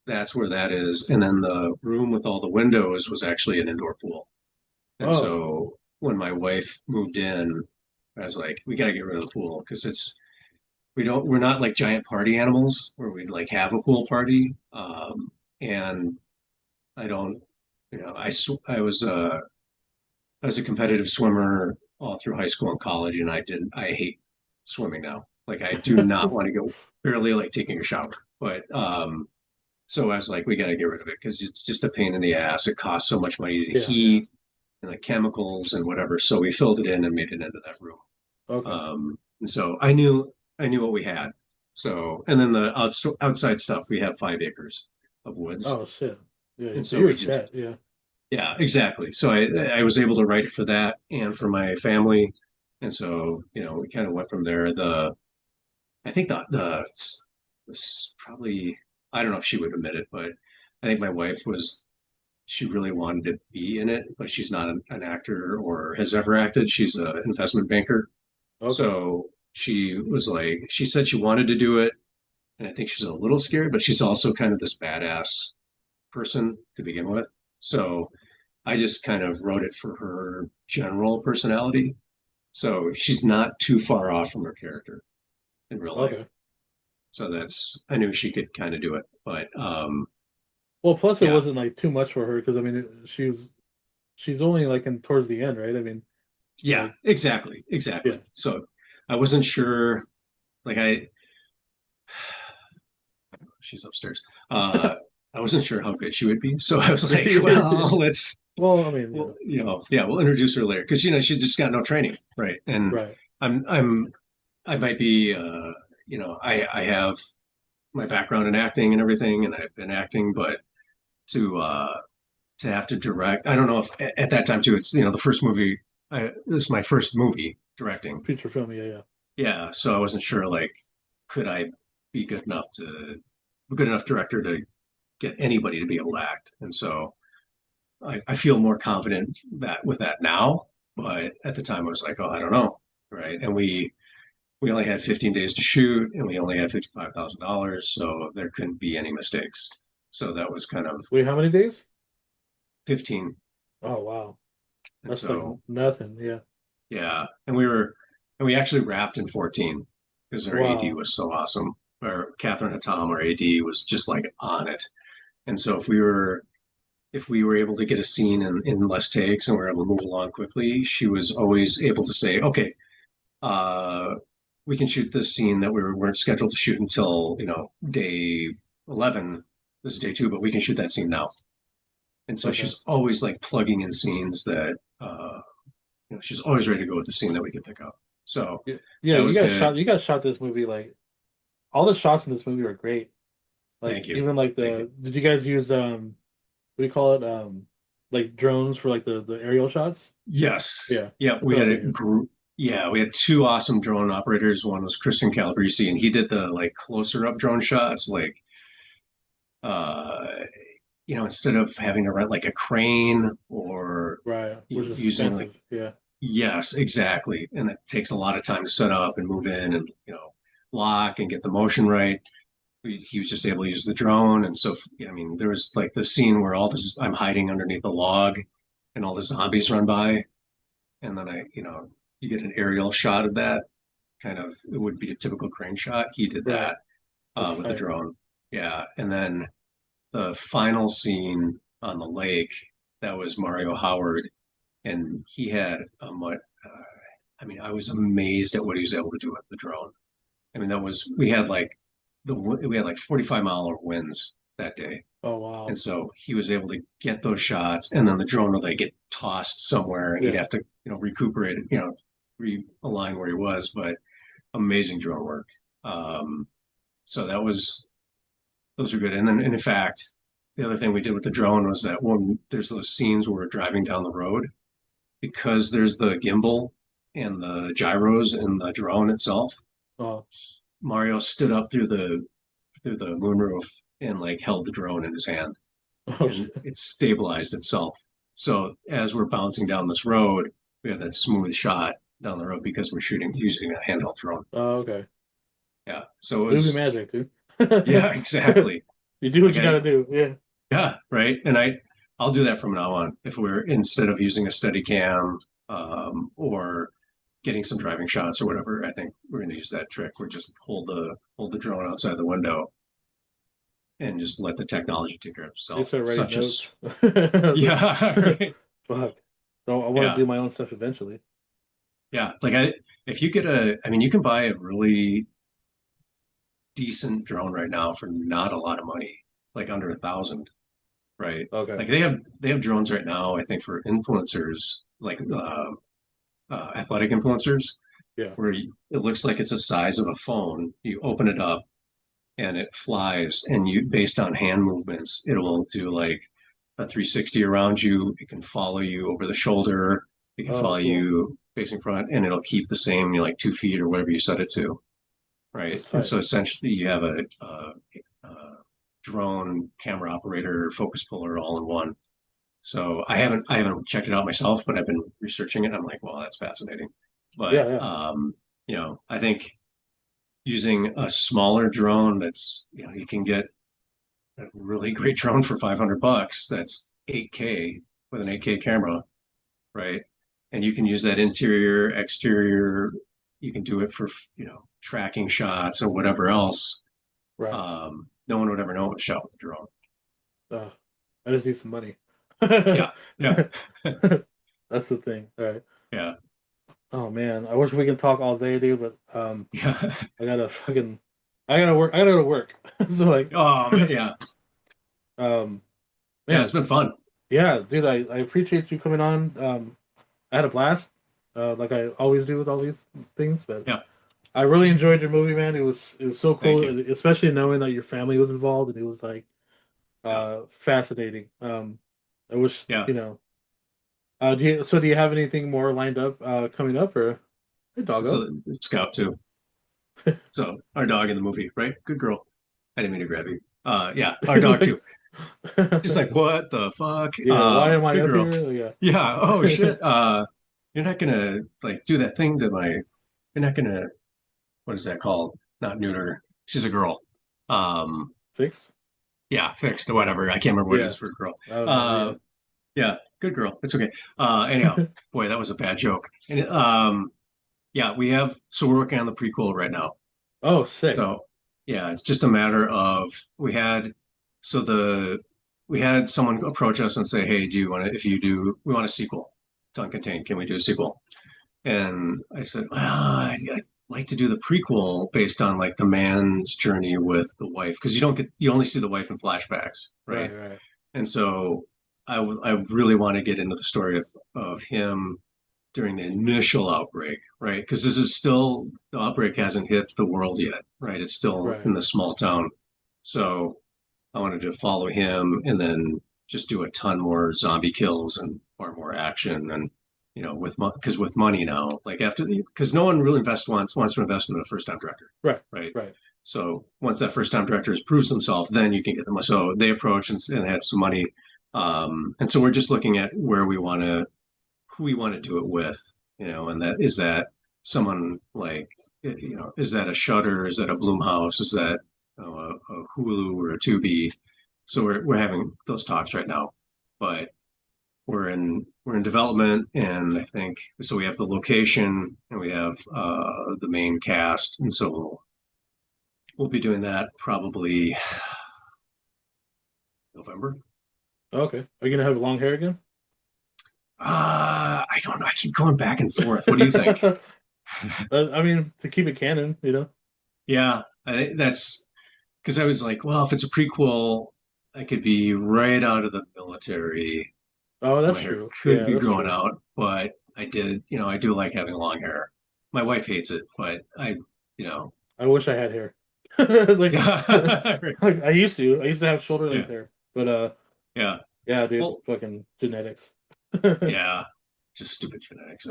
Speaker 2: that's where that is. And then the room with all the windows was actually an indoor pool. And
Speaker 1: Oh.
Speaker 2: so when my wife moved in, I was like, we got to get rid of the pool because we're not like giant party animals where we'd like have a pool party. And I don't, I was a competitive swimmer all through high school and college, and I hate swimming now. Like I do not want to go barely like taking a shower. But so I was like, we got to get rid of it because it's just a pain in the ass. It costs so much money to
Speaker 1: Yeah. Yeah.
Speaker 2: heat and the chemicals and whatever. So we filled it in and made it into that room.
Speaker 1: Okay.
Speaker 2: And so I knew what we had. So and then the outside stuff, we have 5 acres of woods,
Speaker 1: Oh shit. Yeah.
Speaker 2: and
Speaker 1: So
Speaker 2: so
Speaker 1: you're
Speaker 2: we just
Speaker 1: set. Yeah.
Speaker 2: yeah, exactly. So I was able to write it for that and for my family, and so we kind of went from there. I think the this probably I don't know if she would admit it, but I think my wife was she really wanted to be in it, but she's not an actor or has ever acted. She's an investment banker,
Speaker 1: Okay.
Speaker 2: so she said she wanted to do it, and I think she's a little scared, but she's also kind of this badass person to begin with. So I just kind of wrote it for her general personality. So she's not too far off from her character in real life.
Speaker 1: Okay.
Speaker 2: So I knew she could kind of do it. But
Speaker 1: Well, plus it
Speaker 2: yeah,
Speaker 1: wasn't like too much for her because I mean she's only like in towards the end, right? I mean,
Speaker 2: yeah,
Speaker 1: like
Speaker 2: exactly,
Speaker 1: yeah.
Speaker 2: exactly. So I wasn't sure, like she's upstairs. I wasn't sure how good she would be. So I was like, well,
Speaker 1: Well, I mean,
Speaker 2: well, yeah, we'll introduce her later because she just got no training, right? And
Speaker 1: right.
Speaker 2: I'm I might be I have my background in acting and everything, and I've been acting, but to uh to have to direct, I don't know if at that time too, it's the first movie. This is my first movie directing.
Speaker 1: Feature film, yeah, yeah.
Speaker 2: Yeah, so I wasn't sure like could I be a good enough director to get anybody to be able to act, and so I feel more confident that with that now. But at the time, I was like, oh, I don't know, right? And we only had 15 days to shoot, and we only had $55,000, so there couldn't be any mistakes. So that was kind of
Speaker 1: Wait, how many days?
Speaker 2: 15,
Speaker 1: Oh, wow.
Speaker 2: and
Speaker 1: That's like
Speaker 2: so
Speaker 1: nothing. Yeah.
Speaker 2: yeah, and we actually wrapped in 14 because our AD
Speaker 1: Wow.
Speaker 2: was so awesome. Our Catherine Hatam, our AD, was just like on it. And so if we were able to get a scene in less takes and we were able to move along quickly, she was always able to say, okay, uh, we can shoot this scene that weren't scheduled to shoot until, day 11. This is day 2, but we can shoot that scene now. And so
Speaker 1: Okay.
Speaker 2: she's always like plugging in scenes that, she's always ready to go with the scene that we can pick up. So
Speaker 1: Yeah, yeah,
Speaker 2: that was good.
Speaker 1: you guys shot this movie like all the shots in this movie are great. Like
Speaker 2: Thank you.
Speaker 1: even like
Speaker 2: Thank you.
Speaker 1: did you guys use what do you call it? Like drones for like the aerial shots?
Speaker 2: Yes.
Speaker 1: Yeah.
Speaker 2: Yeah.
Speaker 1: That's what I was thinking.
Speaker 2: Yeah, we had two awesome drone operators. One was Christian Calabrese, and he did the like closer up drone shots, like uh, instead of having to rent like a crane or
Speaker 1: Right. Which is
Speaker 2: using like
Speaker 1: expensive. Yeah.
Speaker 2: yes, exactly, and it takes a lot of time to set up and move in and lock and get the motion right. He was just able to use the drone, and so I mean, there was like the scene where all I'm hiding underneath a log, and all the zombies run by, and then you get an aerial shot of that. Kind of, it would be a typical crane shot. He did
Speaker 1: Right.
Speaker 2: that
Speaker 1: That's
Speaker 2: with the
Speaker 1: tight.
Speaker 2: drone. Yeah, and then the final scene on the lake, that was Mario Howard, and he had a much. I mean, I was amazed at what he was able to do with the drone. I mean, that was we had like 45-mile winds that day,
Speaker 1: Oh wow.
Speaker 2: and so he was able to get those shots, and then the drone would like get tossed somewhere, and he'd
Speaker 1: Yeah.
Speaker 2: have to recuperate, realign where he was. But amazing drone work. Um, so those are good. And in fact, the other thing we did with the drone was that when there's those scenes where we're driving down the road, because there's the gimbal and the gyros in the drone itself,
Speaker 1: Oh.
Speaker 2: Mario stood up through the moonroof and like held the drone in his hand,
Speaker 1: Oh
Speaker 2: and
Speaker 1: shit.
Speaker 2: it stabilized itself. So as we're bouncing down this road, we have that smooth shot down the road because we're shooting using a handheld drone.
Speaker 1: Oh, okay.
Speaker 2: Yeah. So it
Speaker 1: Movie
Speaker 2: was,
Speaker 1: magic, dude.
Speaker 2: yeah, exactly.
Speaker 1: You do what
Speaker 2: Like
Speaker 1: you gotta
Speaker 2: I,
Speaker 1: do. Yeah.
Speaker 2: yeah, right. And I'll do that from now on. If we're instead of using a steady cam, or getting some driving shots or whatever, I think we're going to use that trick. We're just hold the drone outside the window and just let the technology take care of
Speaker 1: They
Speaker 2: itself.
Speaker 1: start writing
Speaker 2: Such a,
Speaker 1: notes. I was
Speaker 2: yeah,
Speaker 1: like,
Speaker 2: right.
Speaker 1: fuck. So I want to
Speaker 2: Yeah,
Speaker 1: do my own stuff eventually.
Speaker 2: yeah. If you get I mean, you can buy a really decent drone right now for not a lot of money, like under 1,000, right?
Speaker 1: Okay.
Speaker 2: Like they have drones right now, I think for influencers, like athletic influencers,
Speaker 1: Yeah.
Speaker 2: where it looks like it's the size of a phone. You open it up and it flies, and you, based on hand movements, it will do like a 360 around you. It can follow you over the shoulder. It can
Speaker 1: Oh,
Speaker 2: follow
Speaker 1: cool.
Speaker 2: you facing front, and it'll keep the same, like 2 feet or whatever you set it to, right?
Speaker 1: That's
Speaker 2: And
Speaker 1: tight.
Speaker 2: so essentially, you have a drone, camera operator, focus puller, all in one. So I haven't checked it out myself, but I've been researching it. I'm like, well, that's fascinating. But
Speaker 1: Yeah, yeah.
Speaker 2: I think using a smaller drone that's, you can get a really great drone for $500 that's 8K with an 8K camera, right? And you can use that interior, exterior. You can do it for tracking shots or whatever else.
Speaker 1: Right.
Speaker 2: No one would ever know it was shot with a drone.
Speaker 1: Uh, I just need some money.
Speaker 2: Yeah, yeah,
Speaker 1: That's the thing. All right.
Speaker 2: yeah,
Speaker 1: Oh man, I wish we could talk all day, dude, but
Speaker 2: yeah.
Speaker 1: I gotta fucking I gotta work. I gotta go to work. So like
Speaker 2: Oh man, yeah,
Speaker 1: um
Speaker 2: yeah. It's
Speaker 1: man,
Speaker 2: been fun.
Speaker 1: yeah, dude, I appreciate you coming on. I had a blast, like I always do with all these things, but
Speaker 2: Yeah,
Speaker 1: I really enjoyed your movie, man. It was so
Speaker 2: thank
Speaker 1: cool,
Speaker 2: you.
Speaker 1: especially knowing that your family was involved, and it was like
Speaker 2: Yeah,
Speaker 1: fascinating. I wish
Speaker 2: yeah.
Speaker 1: do you have anything more lined up coming up or hey doggo?
Speaker 2: So Scout too. So our dog in the movie, right? Good girl. I didn't mean to grab you. Yeah, our
Speaker 1: It's
Speaker 2: dog
Speaker 1: like
Speaker 2: too. Just like, what the fuck?
Speaker 1: yeah, why am I
Speaker 2: Good
Speaker 1: up
Speaker 2: girl.
Speaker 1: here? Yeah.
Speaker 2: Yeah. Oh shit. You're not gonna like do that thing to my. You're not gonna. What is that called? Not neuter. She's a girl. Um.
Speaker 1: Fixed?
Speaker 2: Yeah. Fixed or whatever. I can't remember what it
Speaker 1: Yeah.
Speaker 2: is for a girl.
Speaker 1: I don't know.
Speaker 2: Uh.
Speaker 1: Yeah.
Speaker 2: Yeah. Good girl. It's okay. Anyhow, boy, that was a bad joke. And yeah, we have. So we're working on the prequel right now.
Speaker 1: Oh, sick.
Speaker 2: So yeah, it's just a matter of we had so the we had someone approach us and say, "Hey, do you want to? If you do, we want a sequel to Uncontained. Can we do a sequel?" And I said, "Well, I'd like to do the prequel based on like the man's journey with the wife because you only see the wife in flashbacks, right?
Speaker 1: Right, right,
Speaker 2: And so I really want to get into the story of him during the initial outbreak, right? Because this is still, the outbreak hasn't hit the world yet, right? It's still
Speaker 1: right.
Speaker 2: in the small town. So I wanted to follow him and then just do a ton more zombie kills and far more action and because with money now, like after because no one really wants to invest in a first time director,
Speaker 1: Right,
Speaker 2: right?
Speaker 1: right.
Speaker 2: So once that first time director has proves himself, then you can get them. So they approach and have some money, and so we're just looking at who we want to do it with, and that someone like, is that a Shutter? Is that a Bloomhouse? Is that a Hulu or a Tubi? So we're having those talks right now, but we're in development, and I think so. We have the location, and we have the main cast, and so we'll be doing that probably November.
Speaker 1: Okay. Are you gonna have long hair again?
Speaker 2: I don't know. I keep going back and forth. What do you think?
Speaker 1: I mean, to keep it canon, you know.
Speaker 2: Yeah, that's because I was like, well, if it's a prequel, I could be right out of the military.
Speaker 1: Oh,
Speaker 2: And
Speaker 1: that's
Speaker 2: my hair
Speaker 1: true.
Speaker 2: could
Speaker 1: Yeah,
Speaker 2: be
Speaker 1: that's
Speaker 2: growing
Speaker 1: true.
Speaker 2: out, but I do like having long hair. My wife hates it, but you know,
Speaker 1: I wish I had hair. Like,
Speaker 2: yeah,
Speaker 1: I used to. I used to have shoulder length
Speaker 2: yeah,
Speaker 1: hair, but
Speaker 2: yeah.
Speaker 1: yeah, dude,
Speaker 2: Well,
Speaker 1: fucking genetics.
Speaker 2: yeah, just stupid genetics.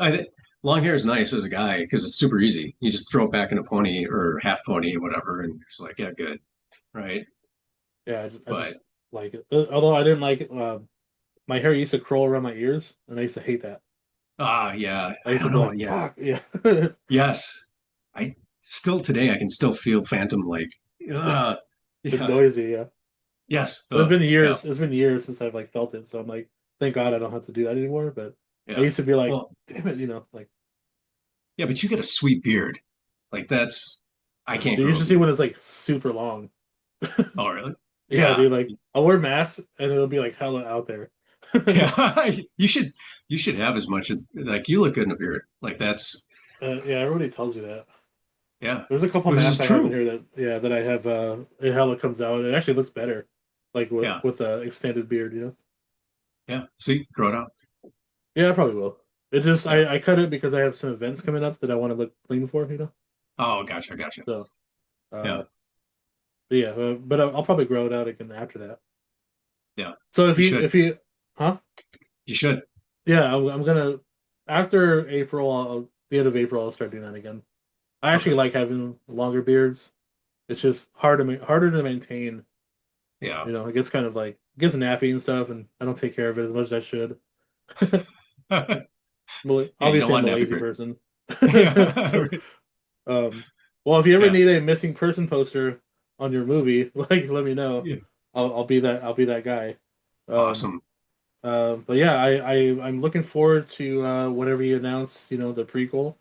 Speaker 2: Long hair is nice as a guy because it's super easy. You just throw it back in a pony or half pony, whatever, and you're just like, yeah, good, right?
Speaker 1: Yeah, I just
Speaker 2: But
Speaker 1: like it. Although I didn't like it, my hair used to curl around my ears, and I used to hate that.
Speaker 2: yeah,
Speaker 1: I
Speaker 2: I
Speaker 1: used to
Speaker 2: don't
Speaker 1: be
Speaker 2: know.
Speaker 1: like,
Speaker 2: Yeah,
Speaker 1: "Fuck, yeah."
Speaker 2: yes, I still today I can still feel phantom like,
Speaker 1: The
Speaker 2: yeah,
Speaker 1: noisy, yeah.
Speaker 2: yes,
Speaker 1: But it's been
Speaker 2: yeah,
Speaker 1: years. It's been years since I've like felt it, so I'm like, thank God I don't have to do that anymore. But I
Speaker 2: yeah.
Speaker 1: used to be like,
Speaker 2: Well,
Speaker 1: damn it, like
Speaker 2: yeah, but you get a sweet beard. Like that's I can't
Speaker 1: dude, you
Speaker 2: grow a
Speaker 1: should see
Speaker 2: beard.
Speaker 1: when it's like super long.
Speaker 2: Oh, really?
Speaker 1: Yeah,
Speaker 2: Yeah.
Speaker 1: dude, like I'll wear masks and it'll be like hella out there.
Speaker 2: Yeah. You should have as much like you look good in a beard. Like that's
Speaker 1: Yeah, everybody tells you that.
Speaker 2: yeah.
Speaker 1: There's a couple
Speaker 2: But this
Speaker 1: masks
Speaker 2: is
Speaker 1: I have in
Speaker 2: true.
Speaker 1: here that yeah that I have it hella comes out. It actually looks better, like
Speaker 2: Yeah.
Speaker 1: with a extended beard, you know.
Speaker 2: Yeah. See, grow it out.
Speaker 1: Yeah, I probably will. It just
Speaker 2: Yeah.
Speaker 1: I cut it because I have some events coming up that I want to look clean for, you know.
Speaker 2: Oh, gotcha.
Speaker 1: So
Speaker 2: Yeah.
Speaker 1: uh yeah, but I'll probably grow it out again after that.
Speaker 2: Yeah.
Speaker 1: So
Speaker 2: You should.
Speaker 1: if you huh?
Speaker 2: You should.
Speaker 1: Yeah, I'm gonna after April, the end of April, I'll start doing that again. I actually
Speaker 2: Okay.
Speaker 1: like having longer beards. It's just harder to maintain.
Speaker 2: Yeah.
Speaker 1: You know, it gets kind of like it gets nappy and stuff, and I don't take care of it as much as I should.
Speaker 2: Yeah, you don't
Speaker 1: Obviously, I'm
Speaker 2: want
Speaker 1: a
Speaker 2: nappy
Speaker 1: lazy
Speaker 2: beard.
Speaker 1: person.
Speaker 2: Yeah.
Speaker 1: So, well, if you ever
Speaker 2: Yeah.
Speaker 1: need a missing person poster on your movie, like let me know.
Speaker 2: Yeah.
Speaker 1: I'll be that guy. Um,
Speaker 2: Awesome.
Speaker 1: but yeah, I'm looking forward to whatever you announce. You know, the prequel.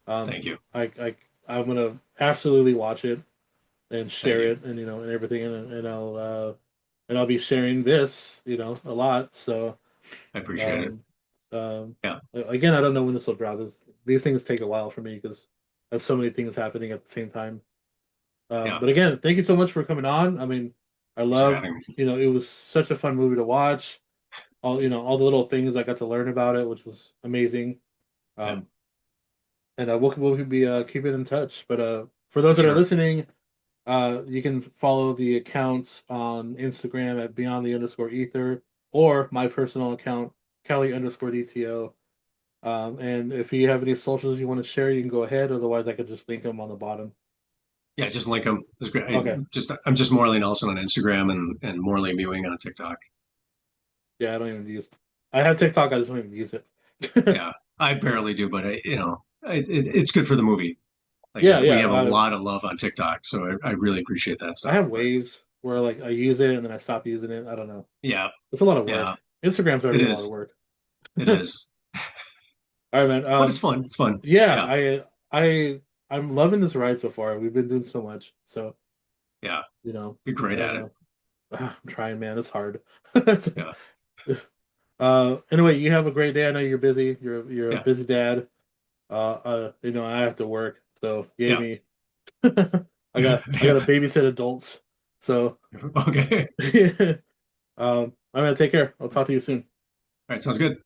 Speaker 1: Um,
Speaker 2: Thank you.
Speaker 1: I'm gonna absolutely watch it and
Speaker 2: Thank
Speaker 1: share
Speaker 2: you.
Speaker 1: it, and and everything, and I'll be sharing this, a lot. So
Speaker 2: I appreciate it.
Speaker 1: um, um,
Speaker 2: Yeah.
Speaker 1: again, I don't know when this will drop. These things take a while for me because I have so many things happening at the same time.
Speaker 2: Yeah.
Speaker 1: But again, thank you so much for coming on. I mean, I
Speaker 2: Thanks for
Speaker 1: love,
Speaker 2: having me.
Speaker 1: it was such a fun movie to watch. All the little things I got to learn about it, which was amazing.
Speaker 2: Yeah.
Speaker 1: Um, and we'll be keeping in touch. But for those
Speaker 2: For
Speaker 1: that are
Speaker 2: sure.
Speaker 1: listening, you can follow the accounts on Instagram at beyond the underscore ether or my personal account, Kelly underscore DTO. And if you have any socials you want to share, you can go ahead. Otherwise, I could just link them on the bottom.
Speaker 2: Yeah, just link them. It's great.
Speaker 1: Okay.
Speaker 2: I'm just Morley Nelson on Instagram and Morley Mewing on TikTok.
Speaker 1: Yeah, I don't even use. I have TikTok. I just don't even use it.
Speaker 2: Yeah, I barely do, but it's good for the movie. Like
Speaker 1: Yeah,
Speaker 2: we
Speaker 1: yeah.
Speaker 2: have a lot of love on TikTok, so I really appreciate that
Speaker 1: I
Speaker 2: stuff.
Speaker 1: have
Speaker 2: But
Speaker 1: waves where like I use it and then I stop using it. I don't know.
Speaker 2: yeah,
Speaker 1: It's a lot of work.
Speaker 2: yeah,
Speaker 1: Instagram's
Speaker 2: it
Speaker 1: already a lot of
Speaker 2: is.
Speaker 1: work.
Speaker 2: It is.
Speaker 1: All right, man.
Speaker 2: But it's fun. It's fun.
Speaker 1: Yeah,
Speaker 2: Yeah,
Speaker 1: I'm loving this ride so far. We've been doing so much. So,
Speaker 2: yeah.
Speaker 1: you know,
Speaker 2: You're great at it.
Speaker 1: uh, I'm trying, man. It's hard.
Speaker 2: Yeah,
Speaker 1: Anyway, you have a great day. I know you're busy. You're a
Speaker 2: yeah,
Speaker 1: busy dad. I have to work, so yay
Speaker 2: yeah.
Speaker 1: me. I got to babysit adults. So,
Speaker 2: Okay.
Speaker 1: I'm gonna take care. I'll talk to you soon.
Speaker 2: All right. Sounds good.